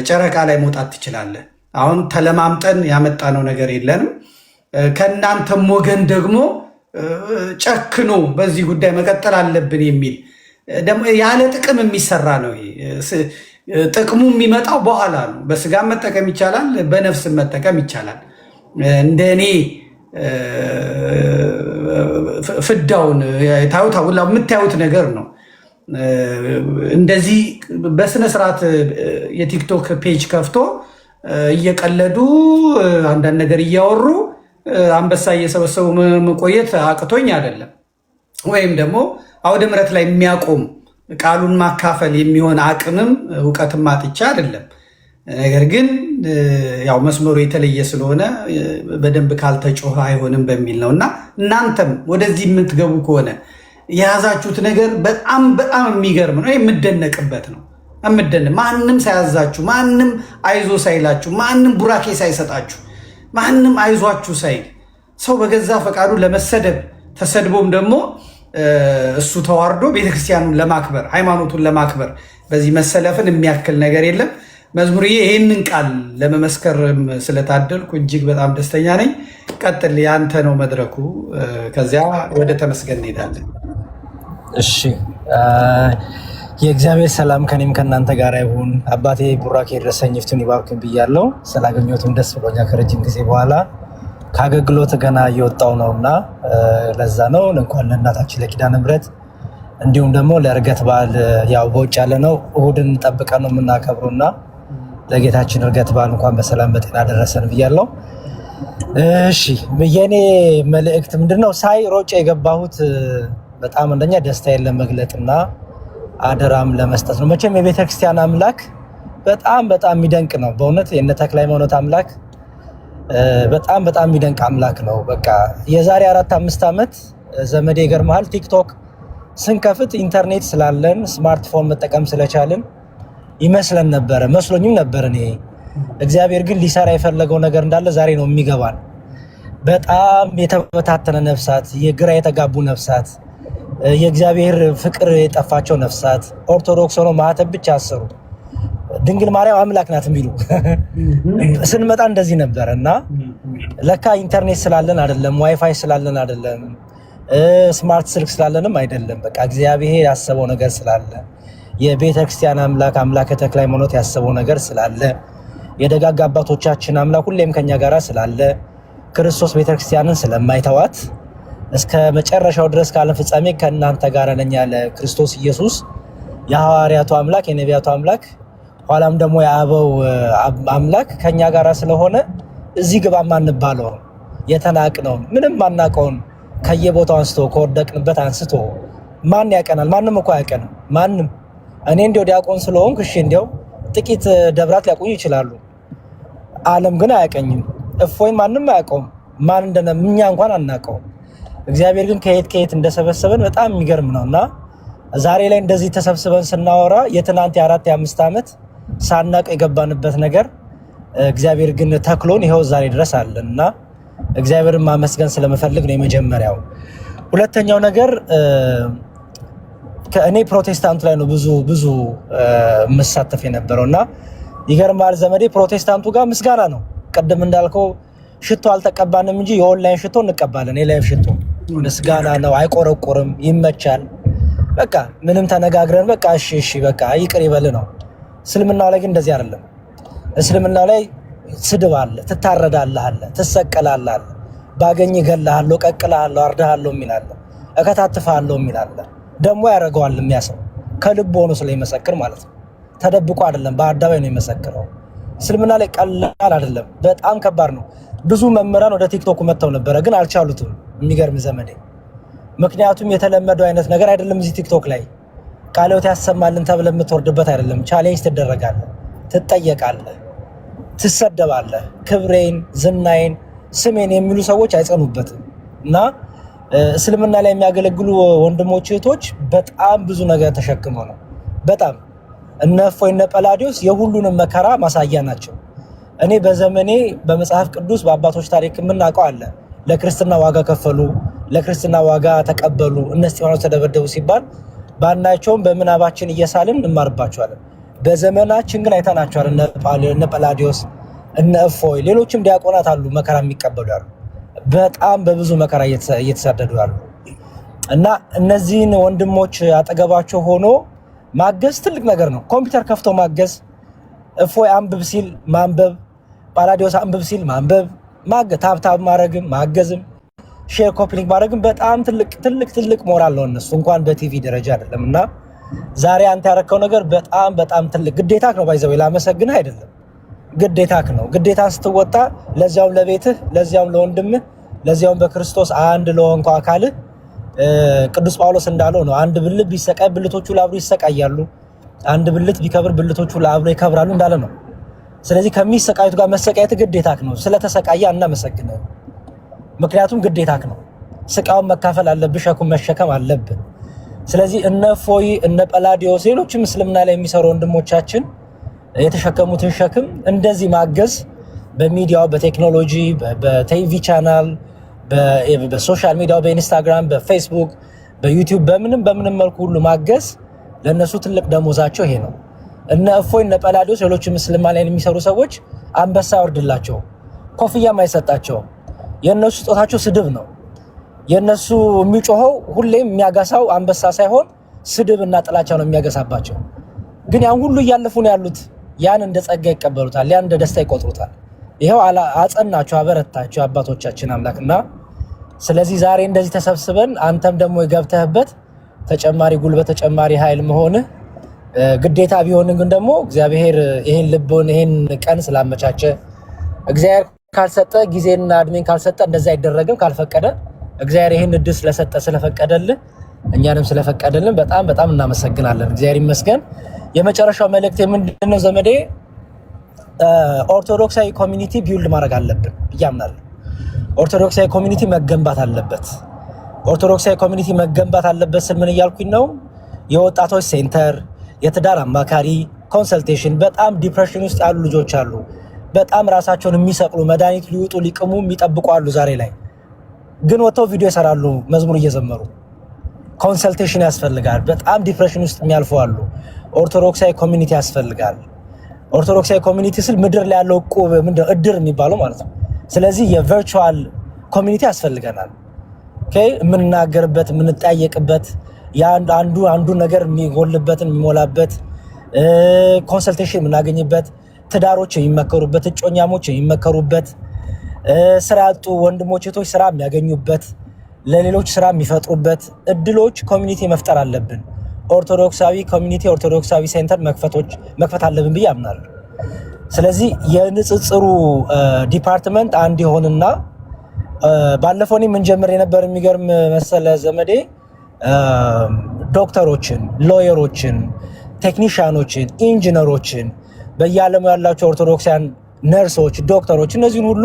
ጨረቃ ላይ መውጣት ትችላለህ። አሁን ተለማምጠን ያመጣነው ነገር የለንም። ከእናንተም ወገን ደግሞ ጨክኖ በዚህ ጉዳይ መቀጠል አለብን የሚል ደግሞ ያለ ጥቅም የሚሰራ ነው። ጥቅሙ የሚመጣው በኋላ ነው። በስጋም መጠቀም ይቻላል፣ በነፍስም መጠቀም ይቻላል። እንደኔ ፍዳውን የምታዩት ነገር ነው። እንደዚህ በስነስርዓት የቲክቶክ ፔጅ ከፍቶ እየቀለዱ አንዳንድ ነገር እያወሩ አንበሳ እየሰበሰቡ መቆየት አቅቶኝ አይደለም። ወይም ደግሞ አውደ ምሕረት ላይ የሚያቆም ቃሉን ማካፈል የሚሆን አቅምም እውቀትም አጥቻ አይደለም። ነገር ግን ያው መስመሩ የተለየ ስለሆነ በደንብ ካልተጮኸ አይሆንም በሚል ነው እና እናንተም ወደዚህ የምትገቡ ከሆነ የያዛችሁት ነገር በጣም የሚገርም ነው። የምደነቅበት ነው። ማንም ሳያዛችሁ፣ ማንም አይዞ ሳይላችሁ፣ ማንም ቡራኬ ሳይሰጣችሁ፣ ማንም አይዟችሁ ሳይል ሰው በገዛ ፈቃዱ ለመሰደብ ተሰድቦም ደግሞ እሱ ተዋርዶ ቤተክርስቲያኑን ለማክበር ሃይማኖቱን ለማክበር በዚህ መሰለፍን የሚያክል ነገር የለም። መዝሙርዬ ይህንን ቃል ለመመስከርም ስለታደልኩ እጅግ በጣም ደስተኛ ነኝ። ቀጥል፣ ያንተ ነው መድረኩ። ከዚያ ወደ ተመስገን እንሄዳለን። እሺ የእግዚአብሔር ሰላም ከኔም ከእናንተ ጋር ይሁን። አባቴ ቡራኬ ድረሰኝ ይፍቱን ይባርክን ብያለሁ። ስላገኘሁትም ደስ ብሎኛል። ከረጅም ጊዜ በኋላ ከአገልግሎት ገና እየወጣው ነውና ለዛ ነው። እንኳን ለእናታችን ለኪዳነ ምሕረት እንዲሁም ደግሞ ለዕርገት በዓል ያው በውጭ ያለ ነው እሁድን ጠብቀን ነው የምናከብሩና ለጌታችን ዕርገት በዓል እንኳን በሰላም በጤና ደረሰን ብያለሁ። እሺ የኔ መልእክት ምንድነው? ሳይ ሮጬ የገባሁት በጣም አንደኛ ደስታዬን ለመግለጥና አደራም ለመስጠት ነው። መቼም የቤተክርስቲያን አምላክ በጣም የሚደንቅ ነው። በእውነት የእነ ተክለ ሃይማኖት አምላክ በጣም የሚደንቅ አምላክ ነው። በቃ የዛሬ 4-5 ዓመት ዘመዴ ይገርምሃል ቲክቶክ ስንከፍት ኢንተርኔት ስላለን ስማርትፎን መጠቀም ስለቻልን ይመስለን ነበረ፣ መስሎኝም ነበር እኔ። እግዚአብሔር ግን ሊሰራ የፈለገው ነገር እንዳለ ዛሬ ነው የሚገባን። በጣም የተበታተነ ነፍሳት፣ የግራ የተጋቡ ነፍሳት፣ የእግዚአብሔር ፍቅር የጠፋቸው ነፍሳት ኦርቶዶክስ ሆኖ ማህተብ ብቻ አሰሩ። ድንግል ማርያም አምላክ ናት የሚሉ ስንመጣ እንደዚህ ነበር እና ለካ ኢንተርኔት ስላለን አይደለም፣ ዋይፋይ ስላለን አይደለም፣ ስማርት ስልክ ስላለንም አይደለም። በቃ እግዚአብሔር ያሰበው ነገር ስላለ የቤተክርስቲያን አምላክ ተክለ ሃይማኖት ያሰበው ነገር ስላለ የደጋግ አባቶቻችን አምላክ ሁሌም ከኛ ጋራ ስላለ ክርስቶስ ቤተክርስቲያንን ስለማይተዋት እስከ መጨረሻው ድረስ ካለ ፍጻሜ ከእናንተ ጋር ነኝ ያለ ክርስቶስ ኢየሱስ የሐዋርያቱ አምላክ የነቢያቱ አምላክ ኋላም ደግሞ የአበው አምላክ ከኛ ጋራ ስለሆነ እዚህ ግባ ማንባለው የተናቅነው ምንም ማናቀውን ከየቦታው አንስቶ ከወደቅንበት አንስቶ ማን ያቀናል? ማንም እኮ ያቀናል። ማንም እኔ እንደው ዲያቆን ስለሆንኩ እሺ እንደው ጥቂት ደብራት ሊያቆዩ ይችላሉ። ዓለም ግን አያቀኝም። እፎይን ማንም አያውቀውም። ማን እንደነ እኛ እንኳን አናውቀውም። እግዚአብሔር ግን ከየት እንደሰበሰበን በጣም የሚገርም ነውና ዛሬ ላይ እንደዚህ ተሰብስበን ስናወራ የትናንት የ4-5 ዓመት ሳናውቅ የገባንበት ነገር እግዚአብሔር ግን ተክሎን ይኸው ዛሬ ድረስ አለንና እግዚአብሔርን ማመስገን ስለመፈልግ ነው የመጀመሪያው። ሁለተኛው ነገር ከእኔ ፕሮቴስታንት ላይ ነው ብዙ መሳተፍ የነበረውና ይገርማል ዘመዴ ፕሮቴስታንቱ ጋር ምስጋና ነው። ቀደም እንዳልከው ሽቶ አልተቀባንም እንጂ የኦንላይን ሽቶ እንቀባለን። የላይቭ ሽቶ ምስጋና ነው። አይቆረቁርም፣ ይመቻል። በቃ ምንም ተነጋግረን በቃ እሺ በቃ ይቅር ይበል ነው። እስልምናው ላይ ግን እንደዚህ አይደለም። እስልምናው ላይ ስድብ አለ፣ ትታረዳለህ አለ፣ ትሰቀላለህ አለ፣ ባገኝ እገልሃለሁ፣ ቀቅልሃለሁ፣ አርድሃለሁ የሚል አለ፣ እከታትፍሃለሁ የሚል አለ። ደግሞ ያደርገዋል የሚያሰው ከልብ ሆኖ ስለሚመሰክር ማለት ነው። ተደብቆ አይደለም፣ በአደባባይ ነው የሚመሰክረው። እስልምና ላይ ቀላል አይደለም፣ በጣም ከባድ ነው። ብዙ መምህራን ወደ ቲክቶክ መጥተው ነበረ ግን አልቻሉትም። የሚገርም ዘመዴ ምክንያቱም የተለመደው አይነት ነገር አይደለም። እዚህ ቲክቶክ ላይ ቃለ ሕይወት ያሰማልን ተብለህ የምትወርድበት አይደለም። ቻሌንጅ ትደረጋለህ፣ ትጠየቃለህ፣ ትሰደባለህ። ክብሬን፣ ዝናዬን፣ ስሜን የሚሉ ሰዎች አይጸኑበትም እና እስልምና ላይ የሚያገለግሉ ወንድሞች እህቶች በጣም ብዙ ነገር ተሸክመው ነው። በጣም እነ እፎይ እነ ጰላዲዮስ የሁሉንም መከራ ማሳያ ናቸው። እኔ በዘመኔ በመጽሐፍ ቅዱስ በአባቶች ታሪክ የምናውቀው አለ። ለክርስትና ዋጋ ከፈሉ፣ ለክርስትና ዋጋ ተቀበሉ፣ እነ እስጢፋኖስ ተደበደቡ ሲባል ባናቸውም በምናባችን እየሳልን እንማርባቸዋለን። በዘመናችን ግን አይተናቸዋል። እነ ጰላዲዮስ እነ እፎይ ሌሎችም ዲያቆናት አሉ መከራ የሚቀበሉ ያሉ፣ በጣም በብዙ መከራ እየተሰደዱ ያሉ እና እነዚህን ወንድሞች አጠገባቸው ሆኖ ማገዝ ትልቅ ነገር ነው። ኮምፒውተር ከፍቶ ማገዝ፣ እፎይ አንብብ ሲል ማንበብ፣ ጰላዲዮስ አንብብ ሲል ማንበብ፣ ታብታብ ማድረግም ማገዝም ሼር ኮፕሊንግ ማድረግም በጣም ትልቅ ሞራል ነው። እነሱ እንኳን በቲቪ ደረጃ አይደለም እና ዛሬ አንተ ያረከው ነገር በጣም ትልቅ ግዴታክ ነው። ባይዘው ላመሰግንህ አይደለም ግዴታክ ነው። ግዴታን ስትወጣ ለዚያውም ለቤትህ፣ ለዚያውም ለወንድምህ፣ ለዚያውም በክርስቶስ አንድ ለሆንከው አካልህ ቅዱስ ጳውሎስ እንዳለው ነው። አንድ ብልት ቢሰቃይ ብልቶቹ ለአብሮ ይሰቃያሉ፣ አንድ ብልት ቢከብር ብልቶቹ ለአብሮ ይከብራሉ እንዳለ ነው። ስለዚህ ከሚሰቃዩት ጋር መሰቃየት ግዴታክ ነው። ስለተሰቃየ እናመሰግንህ፣ ምክንያቱም ግዴታክ ነው። ስቃውን መካፈል አለብህ፣ ሸክም መሸከም አለብህ። ስለዚህ እነ እፎይ እነ ጰላዲዮስ ሌሎችም እስልምና ላይ የሚሰሩ ወንድሞቻችን የተሸከሙትን ሸክም እንደዚህ ማገዝ በሚዲያው በቴክኖሎጂ በቲቪ ቻናል በሶሻል ሚዲያው በኢንስታግራም በፌስቡክ በዩቲዩብ በምንም መልኩ ሁሉ ማገዝ ለነሱ ትልቅ ደሞዛቸው ይሄ ነው። እነ እፎይ እነ ጰላዲዮስ ሌሎችም እስልምና ላይ የሚሰሩ ሰዎች አንበሳ ያወርድላቸው፣ ኮፍያም አይሰጣቸው። የነሱ ስጦታቸው ስድብ ነው። የነሱ የሚጮኸው ሁሌም የሚያጋሳው አንበሳ ሳይሆን ስድብና ጥላቻ ነው የሚያገሳባቸው። ግን ያን ሁሉ እያለፉ ነው ያሉት። ያን እንደ ጸጋ ይቀበሉታል፣ ያን እንደ ደስታ ይቆጥሩታል። ይሄው አጸናቸው፣ አበረታቸው አባቶቻችን አምላክና ስለዚህ ዛሬ እንደዚህ ተሰብስበን አንተም ደግሞ የገብተህበት ተጨማሪ ጉልበት ተጨማሪ ኃይል መሆን ግዴታ ቢሆን ግን ደግሞ እግዚአብሔር ይሄን ልቦን ይሄን ቀን ስላመቻቸ እግዚአብሔር ካልሰጠ ጊዜና እድሜን ካልሰጠ እንደዛ አይደረግም። ካልፈቀደ እግዚአብሔር ይሄን እድል ስለሰጠ ስለፈቀደልን እኛንም ስለፈቀደልን በጣም በጣም እናመሰግናለን። እግዚአብሔር ይመስገን። የመጨረሻው መልእክት ምንድነው ዘመዴ? ኦርቶዶክሳዊ ኮሚኒቲ ቢውልድ ማድረግ አለብን ብያምናለሁ። ኦርቶዶክሳዊ ኮሚኒቲ መገንባት አለበት። ኦርቶዶክሳዊ ኮሚኒቲ መገንባት አለበት ስል ምን እያልኩኝ ነው? የወጣቶች ሴንተር፣ የትዳር አማካሪ፣ ኮንሰልቴሽን። በጣም ዲፕሬሽን ውስጥ ያሉ ልጆች አሉ። በጣም ራሳቸውን የሚሰቅሉ መድኃኒት ሊውጡ ሊቅሙ የሚጠብቁ አሉ። ዛሬ ላይ ግን ወጥተው ቪዲዮ ይሰራሉ መዝሙር እየዘመሩ። ኮንሰልቴሽን ያስፈልጋል። በጣም ዲፕሬሽን ውስጥ የሚያልፉ አሉ። ኦርቶዶክሳዊ ኮሚኒቲ ያስፈልጋል። ኦርቶዶክሳዊ ኮሚኒቲ ስል ምድር ላይ ያለው ዕቁብ ምንድነው? እድር የሚባለው ማለት ነው። ስለዚህ የቨርቹዋል ኮሚኒቲ ያስፈልገናል። ኦኬ፣ የምንናገርበት የምንጠያየቅበት፣ አንዱ ነገር የሚጎልበትን የሚሞላበት፣ ኮንሰልቴሽን የምናገኝበት፣ ትዳሮች የሚመከሩበት፣ እጮኛሞች የሚመከሩበት፣ ስራ ያጡ ወንድሞች እህቶች ስራ የሚያገኙበት፣ ለሌሎች ስራ የሚፈጥሩበት እድሎች ኮሚኒቲ መፍጠር አለብን። ኦርቶዶክሳዊ ኮሚኒቲ ኦርቶዶክሳዊ ሴንተር መክፈት አለብን ብዬ አምናለሁ። ስለዚህ የንጽጽሩ ዲፓርትመንት አንድ ይሆንና ባለፈው እኔ ምን ጀምር የነበር የሚገርም መሰለ ዘመዴ፣ ዶክተሮችን፣ ሎየሮችን፣ ቴክኒሻኖችን፣ ኢንጂነሮችን በየዓለሙ ያላቸው ኦርቶዶክሳውያን ነርሶች፣ ዶክተሮች እነዚህን ሁሉ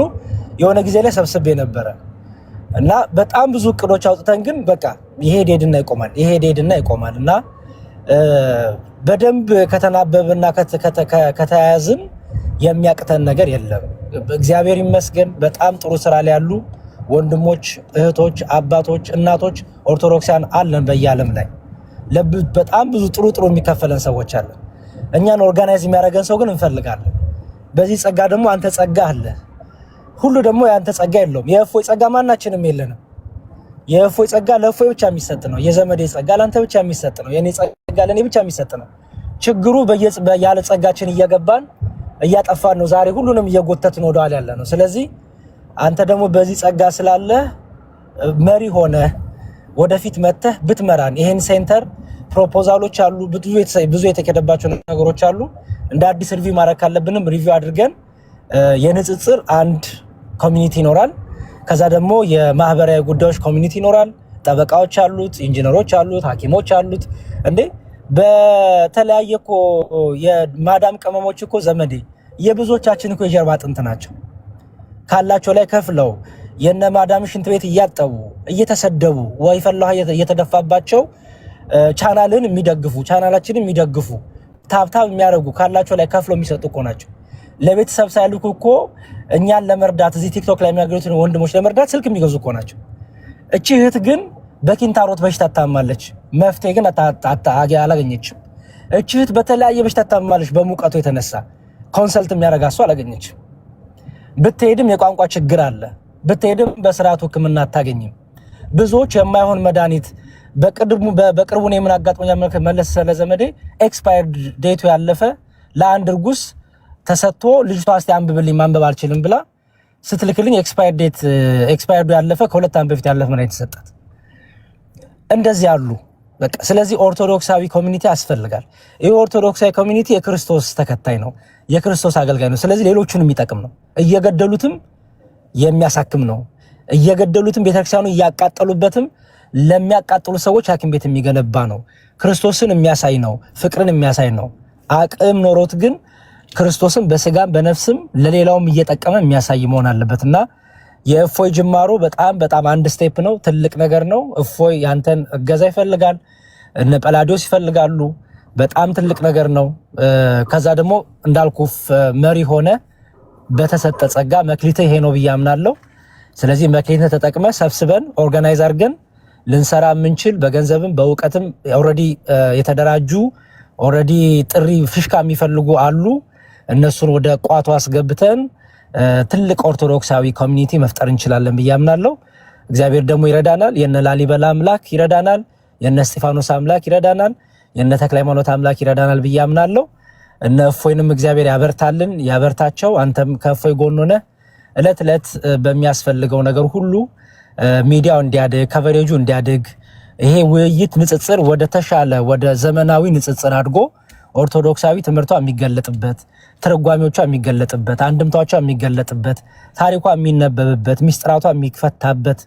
የሆነ ጊዜ ላይ ሰብስቤ ነበረ እና በጣም ብዙ እቅዶች አውጥተን ግን በቃ ይሄ ሄድና ይቆማል እና በደንብ ከተናበብና ከተያያዝን የሚያቅተን ነገር የለም። እግዚአብሔር ይመስገን በጣም ጥሩ ስራ ላይ ያሉ ወንድሞች፣ እህቶች፣ አባቶች፣ እናቶች ኦርቶዶክሳውያን አለን በየዓለም ላይ። በጣም ብዙ ጥሩ የሚከፈለን ሰዎች አለን። እኛን ኦርጋናይዝ የሚያደርገን ሰው ግን እንፈልጋለን። በዚህ ጸጋ ደግሞ አንተ ጸጋ አለ። ሁሉ ደግሞ ያንተ ጸጋ የለውም። የእፎይ ጸጋ ማናችንም የለንም። የእፎይ ጸጋ ለእፎይ ብቻ የሚሰጥ ነው። የዘመዴ ጸጋ ለአንተ ብቻ የሚሰጥ ነው። የኔ ጸጋ ለኔ ብቻ የሚሰጥ ነው። ችግሩ ያለ ጸጋችን እየገባን እያጠፋን ነው። ዛሬ ሁሉንም እየጎተትን ወደኋላ ያለ ነው። ስለዚህ አንተ ደግሞ በዚህ ጸጋ ስላለ መሪ ሆነ ወደፊት መተህ ብትመራን ይሄን ሴንተር ፕሮፖዛሎች አሉ፣ ብዙ የተከደባቸው ነገሮች አሉ። እንደ አዲስ ሪቪው ማድረግ ካለብንም ሪቪው አድርገን የንጽጽር አንድ ኮሚኒቲ ይኖራል። ከዛ ደግሞ የማህበራዊ ጉዳዮች ኮሚኒቲ ይኖራል። ጠበቃዎች አሉት፣ ኢንጂነሮች አሉት፣ ሐኪሞች አሉት። እንዴ በተለያየ እኮ የማዳም ቅመሞች እኮ ዘመዴ የብዙዎቻችን እኮ የጀርባ አጥንት ናቸው። ካላቸው ላይ ከፍለው የነ ማዳም ሽንት ቤት እያጠቡ እየተሰደቡ ወይ ፈላህ እየተደፋባቸው ቻናልን የሚደግፉ ቻናላችንን የሚደግፉ ታብታብ የሚያደርጉ ካላቸው ላይ ከፍለው የሚሰጡ እኮ ናቸው። ለቤተሰብ ሳይልኩ እኮ እኛን ለመርዳት እዚህ ቲክቶክ ላይ የሚያገኙትን ወንድሞች ለመርዳት ስልክ የሚገዙ እኮ ናቸው። እቺ እህት ግን በኪንታሮት በሽታ ታማለች፣ መፍትሄ ግን አላገኘችም። እቺ እህት በተለያየ በሽታ ታማለች፣ በሙቀቱ የተነሳ ኮንሰልት የሚያደርጋት ሰው አላገኘችም። ብትሄድም የቋንቋ ችግር አለ፣ ብትሄድም በስርዓቱ ሕክምና አታገኝም። ብዙዎች የማይሆን መድኃኒት በቅርቡ ነው ምን አጋጥሞኛል መለስ ስለዘመዴ ኤክስፓየርድ ዴቱ ያለፈ ለአንድ እርጉዝ ተሰጥቶ ልጅቷ እስቲ አንብብልኝ ማንበብ አልችልም ብላ ስትልክልኝ ኤክስፓየርዱ ያለፈ ከሁለት ዓመት በፊት ያለፈ መድኃኒት ተሰጣት። እንደዚህ አሉ በቃ። ስለዚህ ኦርቶዶክሳዊ ኮሚኒቲ ያስፈልጋል። ይህ ኦርቶዶክሳዊ ኮሚኒቲ የክርስቶስ ተከታይ ነው፣ የክርስቶስ አገልጋይ ነው። ስለዚህ ሌሎቹን የሚጠቅም ነው፣ እየገደሉትም የሚያሳክም ነው። እየገደሉትም ቤተክርስቲያኑ እያቃጠሉበትም ለሚያቃጥሉ ሰዎች ሐኪም ቤት የሚገነባ ነው። ክርስቶስን የሚያሳይ ነው፣ ፍቅርን የሚያሳይ ነው። አቅም ኖሮት ግን ክርስቶስን በስጋም በነፍስም ለሌላውም እየጠቀመ የሚያሳይ መሆን አለበትና የእፎይ ጅማሮ በጣም አንድ ስቴፕ ነው፣ ትልቅ ነገር ነው። እፎይ ያንተን እገዛ ይፈልጋል፣ እነ ጳላዲዮስ ይፈልጋሉ። በጣም ትልቅ ነገር ነው። ከዛ ደግሞ እንዳልኩ መሪ ሆነ በተሰጠ ጸጋ መክሊትህ ይሄ ነው ብዬ አምናለሁ። ስለዚህ መክሊትህ ተጠቅመ ሰብስበን ኦርጋናይዝ አድርገን ልንሰራ የምንችል በገንዘብም በእውቀትም ኦልሬዲ የተደራጁ ኦልሬዲ ጥሪ ፍሽካ የሚፈልጉ አሉ። እነሱን ወደ ቋቱ አስገብተን ትልቅ ኦርቶዶክሳዊ ኮሚኒቲ መፍጠር እንችላለን ብዬ አምናለሁ። እግዚአብሔር ደግሞ ይረዳናል። የነ ላሊበላ አምላክ ይረዳናል። የነ እስጢፋኖስ አምላክ ይረዳናል፣ የነ ተክለ ሃይማኖት አምላክ ይረዳናል ብዬ አምናለሁ። እነ እፎይንም እግዚአብሔር ያበርታልን፣ ያበርታቸው። አንተም ከእፎይ ጎን ሆነህ እለት እለት በሚያስፈልገው ነገር ሁሉ ሚዲያው እንዲያድግ፣ ከቨሬጁ እንዲያድግ፣ ይሄ ውይይት ንጽጽር ወደ ተሻለ ወደ ዘመናዊ ንጽጽር አድጎ ኦርቶዶክሳዊ ትምህርቷ የሚገለጥበት፣ ትርጓሜዎቿ የሚገለጥበት፣ አንድምቷቿ የሚገለጥበት፣ ታሪኳ የሚነበብበት፣ ሚስጥራቷ የሚፈታበት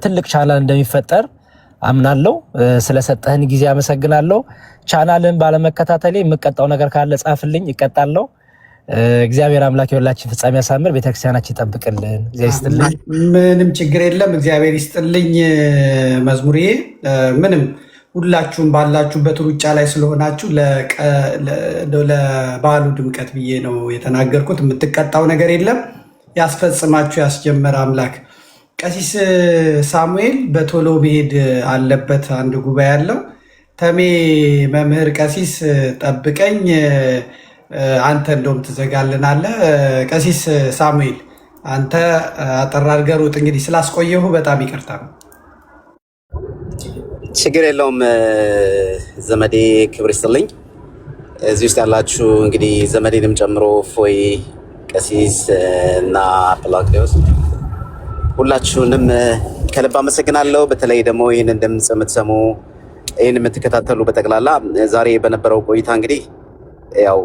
ትልቅ ቻናል እንደሚፈጠር አምናለሁ። ስለሰጠህን ጊዜ አመሰግናለሁ። ቻናልን ባለመከታተሌ የምቀጣው ነገር ካለ ጻፍልኝ፣ እቀጣለሁ። እግዚአብሔር አምላክ የሁላችን ፍጻሜ ያሳምር፣ ቤተክርስቲያናችን ይጠብቅልን። እግዚአብሔር ይስጥልኝ። ምንም ችግር የለም። እግዚአብሔር ይስጥልኝ መዝሙሬ። ምንም ሁላችሁም ባላችሁበት ሩጫ ላይ ስለሆናችሁ ለበዓሉ ድምቀት ብዬ ነው የተናገርኩት። የምትቀጣው ነገር የለም። ያስፈጽማችሁ ያስጀመረ አምላክ። ቀሲስ ሳሙኤል በቶሎ መሄድ አለበት፣ አንድ ጉባኤ አለው። ተሜ መምህር ቀሲስ ጠብቀኝ፣ አንተ እንደውም ትዘጋልናለህ። ቀሲስ ሳሙኤል አንተ አጠር አድርገህ ሩጥ። እንግዲህ ስላስቆየሁ በጣም ይቅርታ። ችግር የለውም ዘመዴ፣ ክብር ይስጥልኝ። እዚህ ውስጥ ያላችሁ እንግዲህ ዘመዴንም ጨምሮ እፎይ፣ ቀሲስ እና ጵላቅዮስ ሁላችሁንም ከልብ አመሰግናለሁ። በተለይ ደግሞ ይህንን ድምፅ የምትሰሙ ይህን የምትከታተሉ በጠቅላላ ዛሬ በነበረው ቆይታ እንግዲህ ያው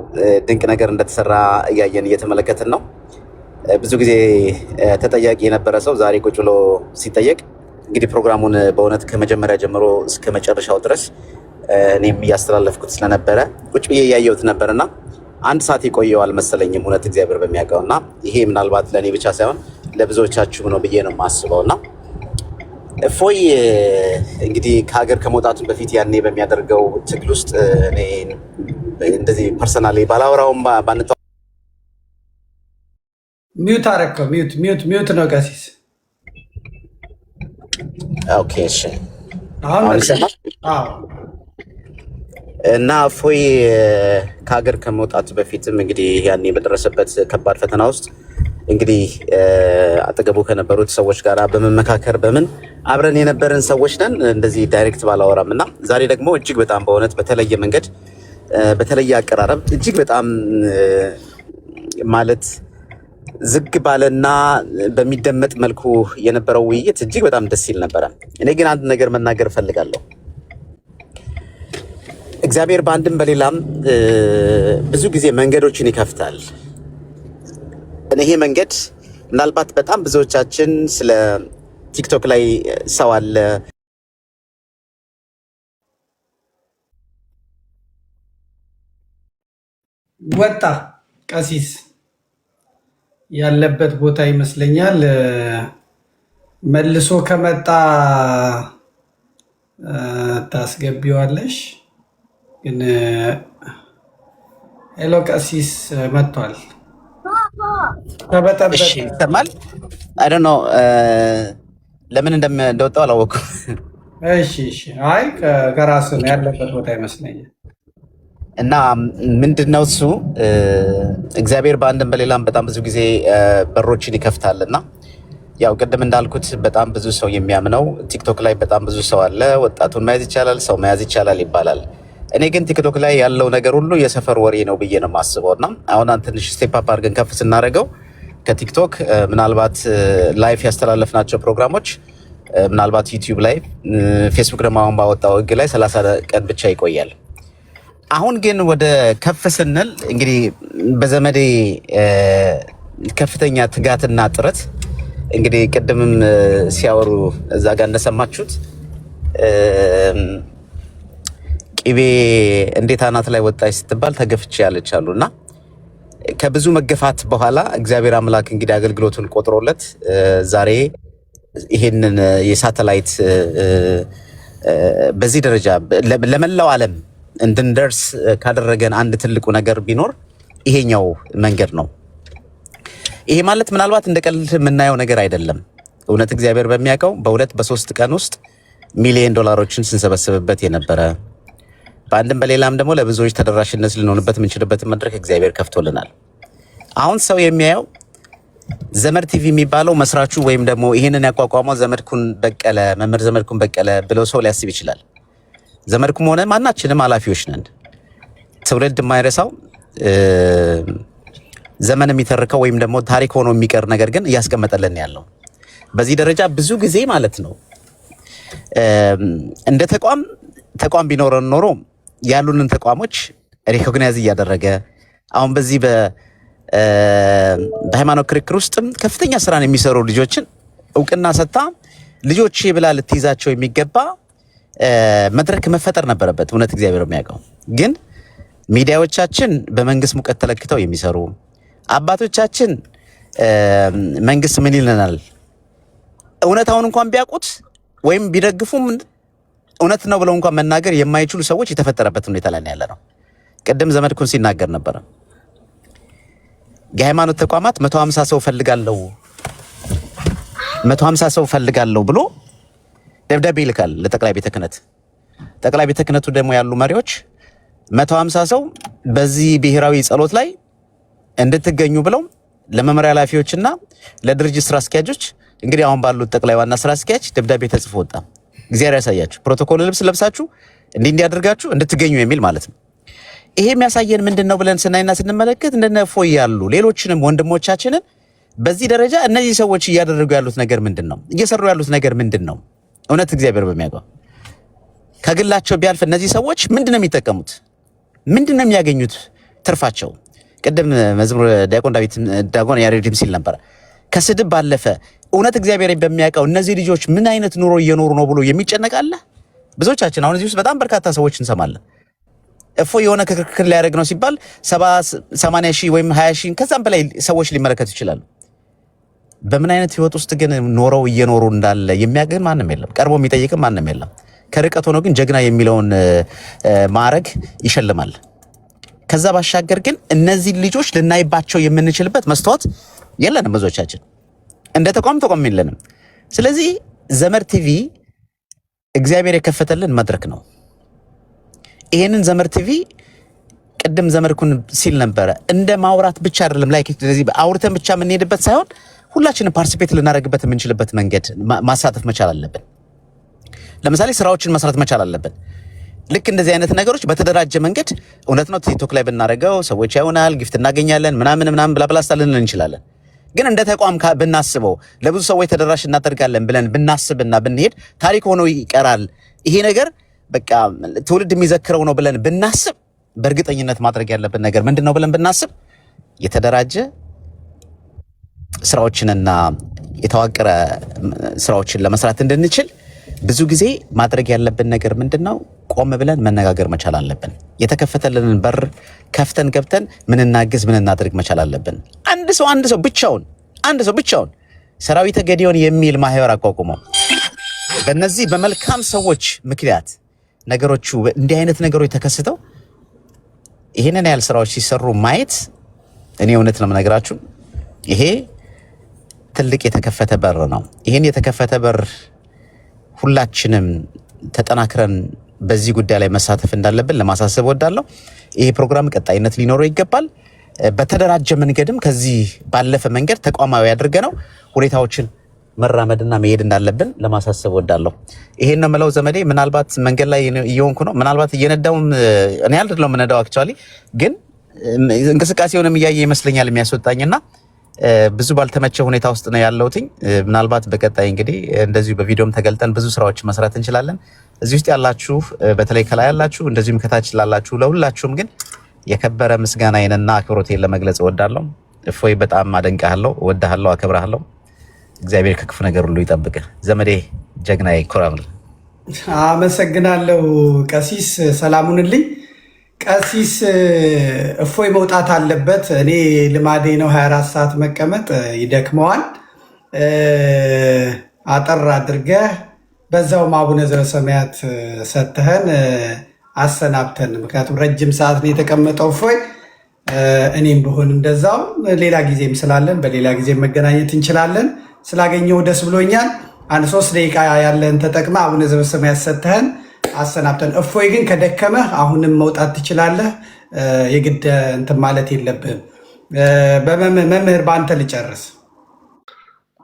ድንቅ ነገር እንደተሰራ እያየን እየተመለከትን ነው። ብዙ ጊዜ ተጠያቂ የነበረ ሰው ዛሬ ቁጭ ብሎ ሲጠየቅ እንግዲህ ፕሮግራሙን በእውነት ከመጀመሪያ ጀምሮ እስከ መጨረሻው ድረስ እኔም እያስተላለፍኩት ስለነበረ ቁጭ ብዬ እያየሁት ነበርና 1 ሰዓት የቆየው አልመሰለኝም፣ እውነት እግዚአብሔር በሚያውቀው እና ይሄ ምናልባት ለእኔ ብቻ ሳይሆን ለብዙዎቻችሁ ነው ብዬ ነው የማስበው። እና እፎይ እንግዲህ ከሀገር ከመውጣቱ በፊት ያኔ በሚያደርገው ትግል ውስጥ እኔ እንደዚህ ፐርሰናሊ ባላወራውም ባንተ ሚዩት አረከው። ሚዩት ነው ቀሲስ። ኦኬ እሺ። እና እፎይ ከሀገር ከመውጣቱ በፊትም እንግዲህ ያኔ በደረሰበት ከባድ ፈተና ውስጥ እንግዲህ አጠገቡ ከነበሩት ሰዎች ጋር በመመካከር በምን አብረን የነበረን ሰዎች ነን። እንደዚህ ዳይሬክት ባላወራም እና ዛሬ ደግሞ እጅግ በጣም በእውነት በተለየ መንገድ በተለየ አቀራረብ እጅግ በጣም ማለት ዝግ ባለና በሚደመጥ መልኩ የነበረው ውይይት እጅግ በጣም ደስ ይል ነበረ። እኔ ግን አንድ ነገር መናገር እፈልጋለሁ። እግዚአብሔር በአንድም በሌላም ብዙ ጊዜ መንገዶችን ይከፍታል። ይሄ መንገድ ምናልባት በጣም ብዙዎቻችን ስለ ቲክቶክ ላይ ሰው አለ ወጣ ቀሲስ ያለበት ቦታ ይመስለኛል። መልሶ ከመጣ ታስገቢዋለሽ። ግን ሄሎ ቀሲስ መጥቷል። እሺ ይሰማል። አይ ዶንት ኖ ለምን እንደወጣው አላወኩም። እሺ አይ ከራሱ ነው ያለበት ቦታ ይመስለኛል። እና ምንድነው እሱ እግዚአብሔር በአንድም በሌላም በጣም ብዙ ጊዜ በሮችን ይከፍታልና ያው ቅድም እንዳልኩት በጣም ብዙ ሰው የሚያምነው ቲክቶክ ላይ በጣም ብዙ ሰው አለ። ወጣቱን መያዝ ይቻላል፣ ሰው መያዝ ይቻላል ይባላል። እኔ ግን ቲክቶክ ላይ ያለው ነገር ሁሉ የሰፈር ወሬ ነው ብዬ ነው የማስበው። እና አሁን ትንሽ ስቴፕ አፕ አድርገን ከፍ ስናደርገው ከቲክቶክ ምናልባት ላይፍ ያስተላለፍናቸው ፕሮግራሞች ምናልባት ዩቲዩብ ላይ፣ ፌስቡክ ደግሞ አሁን ባወጣው ህግ ላይ 30 ቀን ብቻ ይቆያል። አሁን ግን ወደ ከፍ ስንል እንግዲህ በዘመዴ ከፍተኛ ትጋትና ጥረት እንግዲህ ቅድምም ሲያወሩ እዛ ጋር እንደሰማችሁት ቅቤ እንዴት አናት ላይ ወጣች ስትባል ተገፍቼ ያለች አሉና ከብዙ መገፋት በኋላ እግዚአብሔር አምላክ እንግዲህ አገልግሎቱን ቆጥሮለት ዛሬ ይሄንን የሳተላይት በዚህ ደረጃ ለመላው ዓለም እንድንደርስ ካደረገን አንድ ትልቁ ነገር ቢኖር ይሄኛው መንገድ ነው። ይሄ ማለት ምናልባት እንደ ቀልድ የምናየው ነገር አይደለም። እውነት እግዚአብሔር በሚያውቀው በ2-3 ቀን ውስጥ ሚሊዮን ዶላሮችን ስንሰበስብበት የነበረ በአንድም በሌላም ደግሞ ለብዙዎች ተደራሽነት ልንሆንበት የምንችልበትን መድረክ እግዚአብሔር ከፍቶልናል። አሁን ሰው የሚያየው ዘመድ ቲቪ የሚባለው መስራቹ ወይም ደግሞ ይሄንን ያቋቋመው ዘመድኩን በቀለ መምህር ዘመድኩን በቀለ ብለው ሰው ሊያስብ ይችላል። ዘመድኩም ሆነ ማናችንም ኃላፊዎች ነን። ትውልድ የማይረሳው ዘመን የሚተርከው ወይም ደግሞ ታሪክ ሆኖ የሚቀር ነገር ግን እያስቀመጠልን ያለው በዚህ ደረጃ ብዙ ጊዜ ማለት ነው። እንደ ተቋም ቢኖረን ኖሮ ያሉንን ተቋሞች ሪኮግናይዝ እያደረገ አሁን በዚህ በሃይማኖት ክርክር ውስጥም ከፍተኛ ስራን የሚሰሩ ልጆችን እውቅና ሰጥታ ልጆች ብላ ልትይዛቸው የሚገባ መድረክ መፈጠር ነበረበት። እውነት እግዚአብሔር የሚያውቀው ግን ሚዲያዎቻችን በመንግስት ሙቀት ተለክተው የሚሰሩ አባቶቻችን መንግስት ምን ይለናል እውነታውን እንኳን ቢያውቁት ወይም ቢደግፉም እውነት ነው ብለው እንኳን መናገር የማይችሉ ሰዎች የተፈጠረበት ሁኔታ ላይ ያለ ነው። ቀደም ዘመድኩን ሲናገር ነበር። የሃይማኖት ተቋማት 150 ሰው ፈልጋለሁ ብሎ ደብዳቤ ይልካል ለጠቅላይ ቤተ ክህነት። ጠቅላይ ቤተ ክህነቱ ደግሞ ያሉ መሪዎች 150 ሰው በዚህ ብሔራዊ ጸሎት ላይ እንድትገኙ ብለው ለመመሪያ ኃላፊዎችና ለድርጅት ስራ አስኪያጆች እንግዲህ አሁን ባሉት ጠቅላይ ዋና ስራ አስኪያጅ ደብዳቤ ተጽፎ ወጣ። እግዚአብሔር ያሳያችሁ ፕሮቶኮል ልብስ ለብሳችሁ እንዲያደርጋችሁ እንድትገኙ የሚል ማለት ነው። ይሄ የሚያሳየን ምንድነው ብለን ስናይና ስንመለከት እንደነ እፎይ ያሉ ሌሎችንም ወንድሞቻችንን በዚህ ደረጃ እነዚህ ሰዎች እያደረጉ ያሉት ነገር ምንድነው? እየሰሩ ያሉት ነገር ምንድነው? እውነት እግዚአብሔር በሚያውቀው ከግላቸው ቢያልፍ እነዚህ ሰዎች ምንድነው የሚጠቀሙት? ምንድነው የሚያገኙት ትርፋቸው? ቅድም መዝሙር ዲያቆን ያሬድም ሲል ነበር ከስድብ ባለፈ እውነት እግዚአብሔር በሚያውቀው እነዚህ ልጆች ምን አይነት ኑሮ እየኖሩ ነው ብሎ የሚጨነቃለ ብዙዎቻችን አሁን እዚህ ውስጥ በጣም በርካታ ሰዎች እንሰማለን። እፎይ የሆነ ክርክር ሊያደርግ ነው ሲባል 70-80 ሺህ ወይም 20 ሺህ ከዛም በላይ ሰዎች ሊመለከቱ ይችላሉ። በምን አይነት ህይወት ውስጥ ግን ኖረው እየኖሩ እንዳለ የሚያገኝ ማንም የለም፣ ቀርቦ የሚጠይቅ ማንም የለም። ከርቀት ሆኖ ግን ጀግና የሚለውን ማዕረግ ይሸልማል። ከዛ ባሻገር ግን እነዚህ ልጆች ልናይባቸው የምንችልበት መስተዋት የለንም። ብዙዎቻችን እንደ ተቋም የለንም። ስለዚህ ዘመድ ቲቪ እግዚአብሔር የከፈተልን መድረክ ነው። ይሄንን ዘመድ ቲቪ ቅድም ዘመድኩን ሲል ነበረ እንደ ማውራት ብቻ አይደለም፣ ላይክ ስለዚህ አውርተን ብቻ የምንሄድበት ሳይሆን ሁላችንም ፓርቲሲፔት ልናደርግበት የምንችልበት መንገድ ማሳተፍ መቻል አለብን። ለምሳሌ ስራዎችን መስራት መቻል አለብን። ልክ እንደዚህ አይነት ነገሮች በተደራጀ መንገድ እውነት ነው ቲክቶክ ላይ ብናደርገው ሰዎች ያዩናል፣ ጊፍት እናገኛለን፣ ምናምን ብላብላስታልን እንችላለን። ግን እንደ ተቋም ብናስበው ለብዙ ሰዎች ተደራሽ እናደርጋለን ብለን ብናስብና ብንሄድ ታሪክ ሆኖ ይቀራል። ይሄ ነገር በቃ ትውልድ የሚዘክረው ነው ብለን ብናስብ በእርግጠኝነት ማድረግ ያለብን ነገር ምንድነው ብለን ብናስብ የተደራጀ ስራዎችንና የተዋቀረ ስራዎችን ለመስራት እንድንችል ብዙ ጊዜ ማድረግ ያለብን ነገር ምንድነው? ቆም ብለን መነጋገር መቻል አለብን። የተከፈተልንን በር ከፍተን ገብተን ምን እናግዝ ምን እናድርግ መቻል አለብን። አንድ ሰው ብቻውን ሰራዊተ ገዲዮን የሚል ማህበር አቋቁመው በእነዚህ በመልካም ሰዎች ምክንያት ነገሮቹ እንዲህ አይነት ነገሮች ተከስተው ይሄንን ያህል ስራዎች ሲሰሩ ማየት እኔ እውነት ነው የምነግራችሁ፣ ይሄ ትልቅ የተከፈተ በር ነው። ይሄን የተከፈተ በር ሁላችንም ተጠናክረን በዚህ ጉዳይ ላይ መሳተፍ እንዳለብን ለማሳሰብ ወዳለሁ። ይሄ ፕሮግራም ቀጣይነት ሊኖረው ይገባል። በተደራጀ መንገድም ከዚህ ባለፈ መንገድ ተቋማዊ አድርገነው ሁኔታዎችን መራመድና መሄድ እንዳለብን ለማሳሰብ ወዳለሁ። ይሄን ነው የምለው ዘመዴ። ምናልባት መንገድ ላይ እየሆንኩ ነው፣ ምናልባት እየነዳውም እኔ አይደለም የምነዳው አክቹአሊ፣ ግን እንቅስቃሴውንም እያየ ይመስለኛል የሚያስወጣኝና ብዙ ባልተመቸ ሁኔታ ውስጥ ነው ያለሁትኝ። ምናልባት በቀጣይ እንግዲህ እንደዚሁ በቪዲዮም ተገልጠን ብዙ ስራዎችን መስራት እንችላለን። እዚህ ውስጥ ያላችሁ በተለይ ከላይ ያላችሁ እንደዚሁም ከታች ላላችሁ ለሁላችሁም ግን የከበረ ምስጋናዬንና አክብሮቴን ለመግለጽ እወዳለሁ። እፎይ በጣም አደንቃለሁ፣ እወዳለሁ፣ አከብራለሁ። እግዚአብሔር ከክፉ ነገር ሁሉ ይጠብቅህ ዘመዴ፣ ጀግናዬ፣ ኮራምል። አመሰግናለሁ ቀሲስ። ሰላሙንልኝ ቀሲስ። እፎይ መውጣት አለበት። እኔ ልማዴ ነው 24 ሰዓት መቀመጥ ይደክመዋል። አጠር አድርገህ በዛውም አቡነ ዘበሰማያት ሰጥተህን አሰናብተን። ምክንያቱም ረጅም ሰዓት ነው የተቀመጠው እፎይ። እኔም ብሆን እንደዛው ሌላ ጊዜም ስላለን በሌላ ጊዜ መገናኘት እንችላለን። ስላገኘው ደስ ብሎኛል። አንድ 3 ደቂቃ ያለን ተጠቅመ አቡነ ዘበሰማያት ሰጥተህን አሰናብተን። እፎይ ግን ከደከመህ አሁንም መውጣት ትችላለህ። የግድ እንትን ማለት የለብህም። መምህር በአንተ ልጨርስ።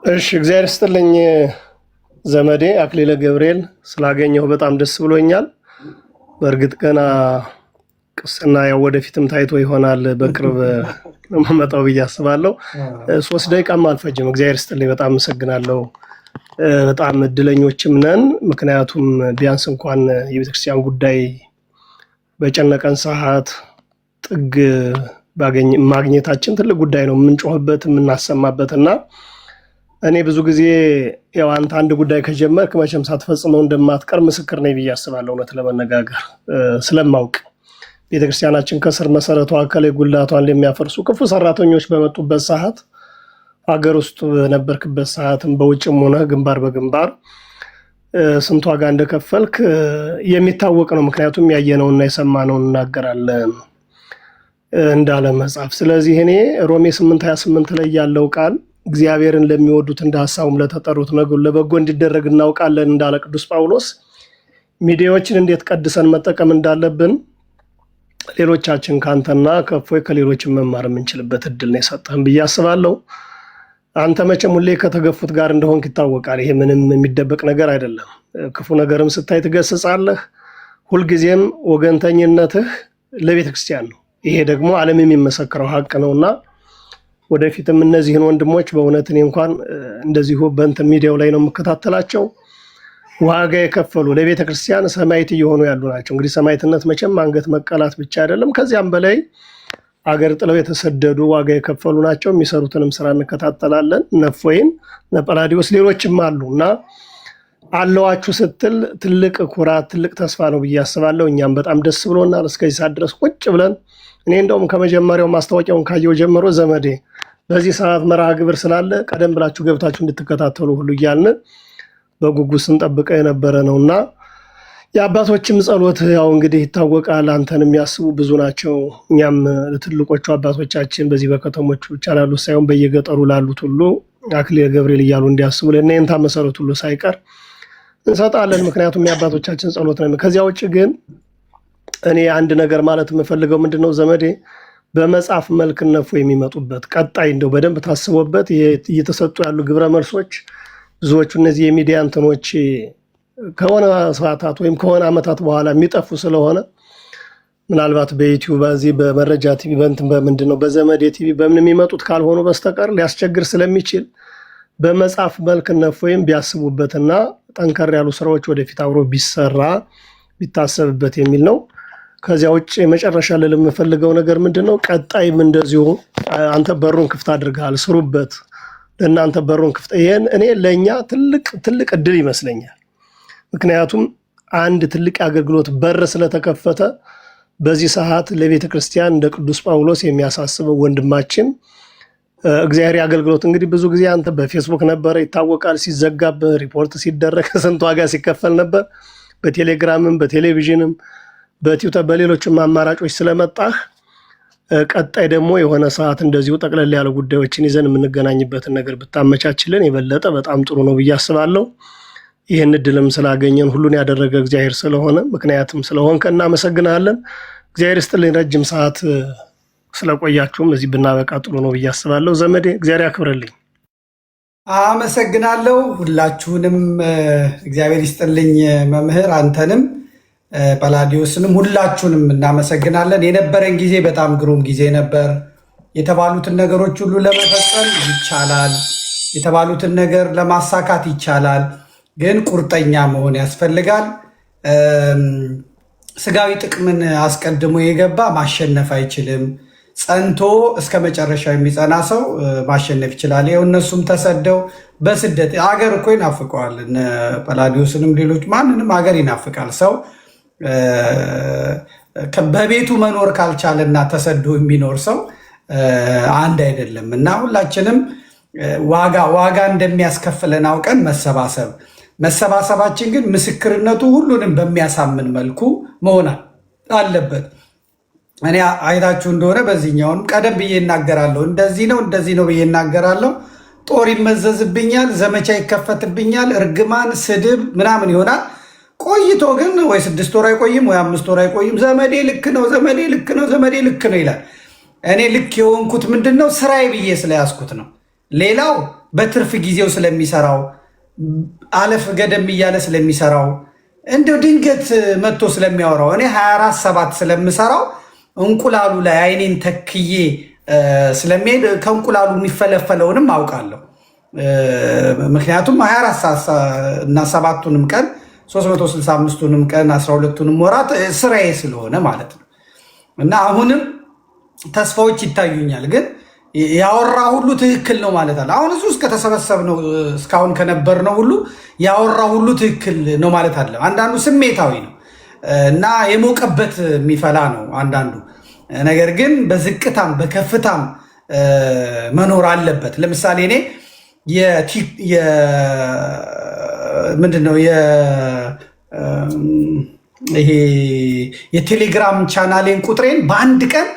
እሺ፣ እግዚአብሔር ይስጥልኝ ዘመዴ አክሊለ ገብርኤል። ስላገኘሁ በጣም ደስ ብሎኛል። በእርግጥ ገና ቅስና ያው ወደፊትም ታይቶ ይሆናል በቅርብ መመጣው ብዬ አስባለሁ። 3 ደቂቃም አልፈጅም። እግዚአብሔር ይስጥልኝ። በጣም አመሰግናለሁ። በጣም እድለኞችም ነን። ምክንያቱም ቢያንስ እንኳን የቤተክርስቲያን ጉዳይ በጨነቀን ሰዓት ጥግ ማግኘታችን ትልቅ ጉዳይ ነው። የምንጮህበት የምናሰማበትና እኔ ብዙ ጊዜ ያው አንተ አንድ ጉዳይ ከጀመርክ መቼም ሳትፈጽመው እንደማትቀር ምስክር ነኝ ብዬ አስባለሁ። እውነት ለመነጋገር ስለማውቅ ቤተክርስቲያናችን ከስር መሰረቷ ከላይ ጉልላቷን ለሚያፈርሱ ክፉ ሰራተኞች በመጡበት ሰዓት ሀገር ውስጥ በነበርክበት ሰዓትም በውጭም ሆነ ግንባር በግንባር ስንት ዋጋ እንደከፈልክ የሚታወቅ ነው። ምክንያቱም ያየነውና የሰማነውን እናገራለን እንዳለ መጽሐፍ። ስለዚህ እኔ ሮሜ 8:28 ላይ ያለው ቃል እግዚአብሔርን ለሚወዱት እንደ ሐሳቡም ለተጠሩት ነገር ለበጎ እንዲደረግ እናውቃለን እንዳለ ቅዱስ ጳውሎስ ሚዲያዎችን እንዴት ቀድሰን መጠቀም እንዳለብን ሌሎቻችን ካንተና ከፎይ ከሌሎችን መማር የምንችልበት እድል ነው የሰጠን ብዬ አስባለሁ። አንተ መቼም ሁሌ ከተገፉት ጋር እንደሆንክ ይታወቃል። ይሄ ምንም የሚደበቅ ነገር አይደለም። ክፉ ነገርም ስታይ ትገስጻለህ። ሁልጊዜም ወገንተኝነትህ ለቤተ ክርስቲያን ነው። ይሄ ደግሞ ዓለም የሚመሰክረው ሀቅ ነውና ወደፊትም እነዚህን ወንድሞች በእውነት እኔ እንኳን እንደዚሁ በእንትን ሚዲያው ላይ ነው የምከታተላቸው። ዋጋ የከፈሉ ለቤተ ክርስቲያን ሰማዕት እየሆኑ ያሉ ናቸው። እንግዲህ ሰማዕትነት መቼም አንገት መቀላት ብቻ አይደለም፣ ከዚያም በላይ አገር ጥለው የተሰደዱ ዋጋ የከፈሉ ናቸው። የሚሰሩትንም ስራ እንከታተላለን። ነፎይን ነጳላዲዮስ ሌሎችም አሉ እና አለዋችሁ ስትል ትልቅ ኩራት ትልቅ ተስፋ ነው ብዬ አስባለሁ። እኛም በጣም ደስ ብሎናል እስከዚህ ሰዓት ድረስ ቁጭ ብለን። እኔ እንደውም ከመጀመሪያው ማስታወቂያውን ካየው ጀምሮ ዘመዴ በዚህ ሰዓት መርሃ ግብር ስላለ ቀደም ብላችሁ ገብታችሁ እንድትከታተሉ ሁሉ እያልን በጉጉት ስንጠብቀው የነበረ ነውና የአባቶችም ጸሎት ያው እንግዲህ ይታወቃል። አንተን የሚያስቡ ብዙ ናቸው። እኛም ለትልቆቹ አባቶቻችን በዚህ በከተሞቹ ብቻ ላሉት ሳይሆን በየገጠሩ ላሉት ሁሉ አክሊለ ገብርኤል እያሉ እንዲያስቡ ለእናንተ መሰረት ሁሉ ሳይቀር እንሰጣለን። ምክንያቱም የአባቶቻችን ጸሎት ነው። ከዚያ ውጭ ግን እኔ አንድ ነገር ማለት የምፈልገው ምንድነው ዘመዴ በመጽሐፍ መልክ ነፎ የሚመጡበት ቀጣይ እንደው በደንብ ታስቦበት እየተሰጡ ያሉ ግብረ መልሶች ብዙዎቹ እነዚህ የሚዲያ እንትኖች ከሆነ ሰዓታት ወይም ከሆነ ዓመታት በኋላ የሚጠፉ ስለሆነ ምናልባት በዩቲዩብ በዚህ በመረጃ ቲቪ በእንትን በምንድነው በዘመዴ ቲቪ በምን የሚመጡት ካልሆኑ በስተቀር ሊያስቸግር ስለሚችል በመጽሐፍ መልክ ነፎይም ቢያስቡበትና ጠንከር ያሉ ስራዎች ወደፊት አብሮ ቢሰራ ቢታሰብበት የሚል ነው። ከዚያ ውጭ መጨረሻ ላይ ለምፈልገው ነገር ምንድነው ቀጣይም እንደዚሁ አንተ በሩን ክፍት አድርጋል ስሩበት። ለእናንተ በሩን ክፍት ይሄን እኔ ለኛ ትልቅ እድል ይመስለኛል። ምክንያቱም አንድ ትልቅ አገልግሎት በር ስለተከፈተ በዚህ ሰዓት ለቤተ ክርስቲያን እንደ ቅዱስ ጳውሎስ የሚያሳስበው ወንድማችን እግዚአብሔር አገልግሎት እንግዲህ ብዙ ጊዜ አንተ በፌስቡክ ነበር ይታወቃል ሲዘጋብ ሪፖርት ሲደረግ ስንት ዋጋ ሲከፈል ነበር። በቴሌግራምም በቴሌቪዥንም በትዊተር በሌሎችም አማራጮች ስለመጣህ ቀጣይ ደግሞ የሆነ ሰዓት እንደዚሁ ጠቅለል ያለ ጉዳዮችን ይዘን የምንገናኝበትን ነገር ብታመቻችልን የበለጠ በጣም ጥሩ ነው ብዬ አስባለሁ። ይህን እድልም ስላገኘን ሁሉን ያደረገ እግዚአብሔር ስለሆነ ምክንያቱም ስለሆንከ እናመሰግናለን። እግዚአብሔር ይስጥልኝ። ረጅም ሰዓት ስለቆያችሁም እዚህ ብናበቃ ጥሩ ነው ብዬ አስባለሁ። ዘመዴ እግዚአብሔር ያክብርልኝ። አመሰግናለሁ። ሁላችሁንም እግዚአብሔር ይስጥልኝ። መምህር አንተንም ጳላዲዮስንም ሁላችሁንም እናመሰግናለን። የነበረን ጊዜ በጣም ግሩም ጊዜ ነበር። የተባሉትን ነገሮች ሁሉ ለመፈጸም ይቻላል። የተባሉትን ነገር ለማሳካት ይቻላል። ግን ቁርጠኛ መሆን ያስፈልጋል። ስጋዊ ጥቅምን አስቀድሞ የገባ ማሸነፍ አይችልም። ጸንቶ እስከ መጨረሻው የሚጸና ሰው ማሸነፍ ይችላል። ይኸው እነሱም ተሰደው በስደት አገር እኮ ይናፍቀዋል። ጳላዲዮስንም ሌሎች ማንንም አገር ይናፍቃል። ሰው በቤቱ መኖር ካልቻለና ተሰዶ የሚኖር ሰው አንድ አይደለም እና ሁላችንም ዋጋ እንደሚያስከፍለን አውቀን መሰባሰባችን ግን ምስክርነቱ ሁሉንም በሚያሳምን መልኩ መሆን አለበት። እኔ አይታችሁ እንደሆነ በዚህኛውንም ቀደም ብዬ እናገራለሁ። እንደዚህ ነው ብዬ እናገራለሁ። ጦር ይመዘዝብኛል፣ ዘመቻ ይከፈትብኛል፣ እርግማን፣ ስድብ ምናምን ይሆናል። ቆይቶ ግን ወይ 6 ወር አይቆይም ወይ 5 ወር አይቆይም። ዘመዴ ልክ ነው ይላል። እኔ ልክ የሆንኩት ምንድነው ስራዬ ብዬ ስለያዝኩት ነው። ሌላው በትርፍ ጊዜው ስለሚሰራው አለፍ ገደም እያለ ስለሚሰራው እንደው ድንገት መጥቶ ስለሚያወራው እኔ 24/7 ስለምሰራው እንቁላሉ ላይ አይኔን ተክዬ ስለሚሄድ ከእንቁላሉ የሚፈለፈለውንም አውቃለሁ። ምክንያቱም 24 ሰዓት እና 7ቱንም ቀን 365ቱንም ቀን 12ቱንም ወራት ስራዬ ስለሆነ ማለት ነው። እና አሁንም ተስፋዎች ይታዩኛል፣ ግን ያወራ ሁሉ ትክክል ነው ማለት አለ። አሁን እዚህ ውስጥ ከተሰበሰብነው እስካሁን ከነበርነው ሁሉ ያወራ ሁሉ ትክክል ነው ማለት አለ። አንዳንዱ ስሜታዊ ነው እና የሞቀበት የሚፈላ ነው አንዳንዱ። ነገር ግን በዝቅታም በከፍታም መኖር አለበት። ለምሳሌ እኔ ምንድነው ይሄ የቴሌግራም ቻናሌን ቁጥሬን በአንድ ቀን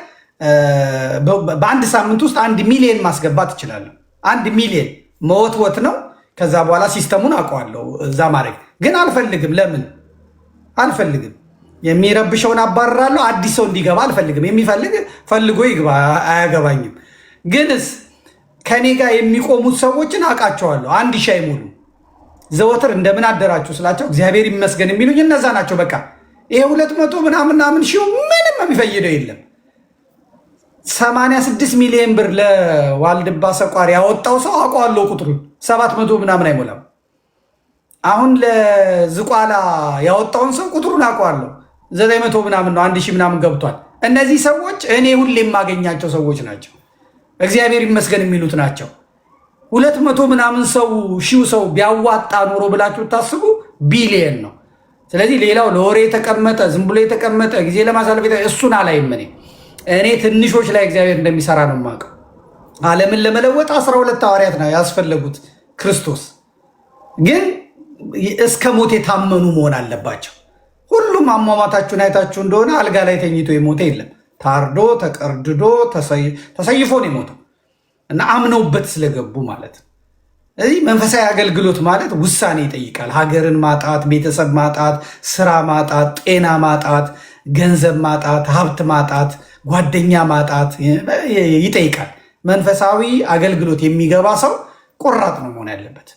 በአንድ ሳምንት ውስጥ 1 ሚሊዮን ማስገባት እችላለሁ። 1 ሚሊዮን መወትወት ነው። ከዛ በኋላ ሲስተሙን አውቀዋለሁ እዛ ማድረግ ግን አልፈልግም። ለምን አልፈልግም? የሚረብሸውን አባረራለሁ። አዲስ ሰው እንዲገባ አልፈልግም። የሚፈልግ ፈልጎ ይግባ፣ አያገባኝም። ግንስ ከኔ ጋር የሚቆሙት ሰዎችን አውቃቸዋለሁ። 1 ሺህ አይሞሉ ዘወትር እንደምን አደራችሁ ስላቸው እግዚአብሔር ይመስገን የሚሉኝ እነዛ ናቸው። በቃ ይሄ 200 ምናምን ሺው ምንም የሚፈይደው የለም። 86 ሚሊዮን ብር ለዋልድባ ሰቋሪ ያወጣው ሰው አውቀዋለሁ። ቁጥሩን 700 ምናምን አይሞላም። አሁን ለዝቋላ ያወጣውን ሰው ቁጥሩን አውቀዋለሁ። 900 ምናምን ነው፣ 1000 ምናምን ገብቷል። እነዚህ ሰዎች እኔ ሁሌ የማገኛቸው ሰዎች ናቸው። እግዚአብሔር ይመስገን የሚሉት ናቸው። 200 ምናምን ሰው ሺው ሰው ቢያዋጣ ኖሮ ብላችሁ ታስቡ ቢሊየን ነው። ስለዚህ ሌላው ለወሬ የተቀመጠ ዝም ብሎ የተቀመጠ ጊዜ ለማሳለፍ እሱን አላይም። እኔ ትንሾች ላይ እግዚአብሔር እንደሚሰራ ነው የማውቀው። ዓለምን ለመለወጥ 12 ሐዋርያት ነው ያስፈለጉት ክርስቶስ። ግን እስከ ሞት የታመኑ መሆን አለባቸው። ሁሉም አሟሟታችሁን አይታችሁ እንደሆነ አልጋ ላይ ተኝቶ የሞተ የለም። ታርዶ ተቀርድዶ ተሰይፎ ነው የሞተው እና አምነውበት ስለገቡ ማለት ነው። እዚህ መንፈሳዊ አገልግሎት ማለት ውሳኔ ይጠይቃል። ሀገርን ማጣት፣ ቤተሰብ ማጣት፣ ስራ ማጣት፣ ጤና ማጣት፣ ገንዘብ ማጣት፣ ሀብት ማጣት፣ ጓደኛ ማጣት ይጠይቃል። መንፈሳዊ አገልግሎት የሚገባ ሰው ቆራጥ ነው መሆን ያለበት።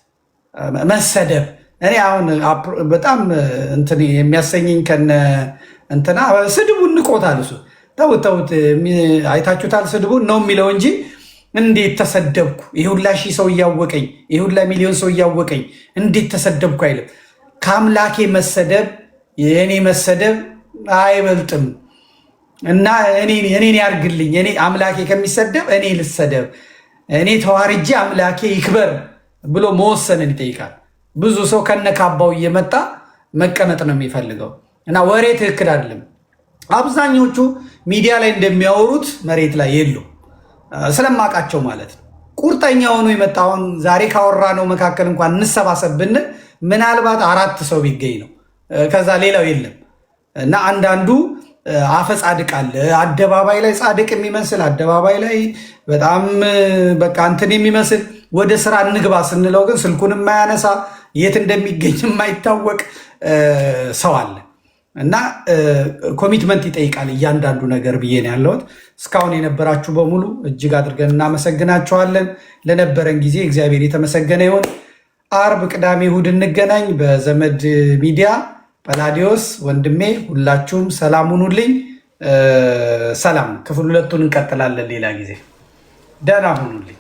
መሰደብ እኔ አሁን በጣም እንትን የሚያሰኘኝ ከነ እንትና ስድቡን ንቆታል። እሱ ተውት አይታችሁታል። ስድቡን ነው የሚለው እንጂ እንዴት ተሰደብኩ፣ ይህ ሁላ ሺህ ሰው እያወቀኝ፣ ይህ ሁላ ሚሊዮን ሰው እያወቀኝ እንዴት ተሰደብኩ አይልም። ከአምላኬ መሰደብ የእኔ መሰደብ አይበልጥም እና እኔን ያርግልኝ። እኔ አምላኬ ከሚሰደብ እኔ ልሰደብ፣ እኔ ተዋርጄ አምላኬ ይክበር ብሎ መወሰንን ይጠይቃል። ብዙ ሰው ከነካባው እየመጣ መቀመጥ ነው የሚፈልገው እና ወሬ ትክክል አይደለም። አብዛኞቹ ሚዲያ ላይ እንደሚያወሩት መሬት ላይ የሉ ስለማውቃቸው ማለት ነው። ቁርጠኛ ሆኖ የመጣውን ዛሬ ካወራ ነው መካከል እንኳን እንሰባሰብ ብንል ምናልባት 4 ሰው ቢገኝ ነው። ከዛ ሌላው የለም እና አንዳንዱ አፈ ጻድቅ አለ። አደባባይ ላይ ጻድቅ የሚመስል አደባባይ ላይ በጣም በቃ እንትን የሚመስል ወደ ስራ እንግባ ስንለው ግን ስልኩን የማያነሳ የት እንደሚገኝ የማይታወቅ ሰው አለ እና ኮሚትመንት ይጠይቃል እያንዳንዱ ነገር ብዬ ነው ያለሁት። እስካሁን የነበራችሁ በሙሉ እጅግ አድርገን እናመሰግናችኋለን። ለነበረን ጊዜ እግዚአብሔር የተመሰገነ ይሁን። አርብ፣ ቅዳሜ፣ እሑድ እንገናኝ በዘመድ ሚዲያ። ጳላዲዮስ ወንድሜ ሁላችሁም ሰላም ሁኑልኝ። ሰላም። ክፍል 2ቱን እንቀጥላለን ሌላ ጊዜ። ደህና ሁኑልኝ።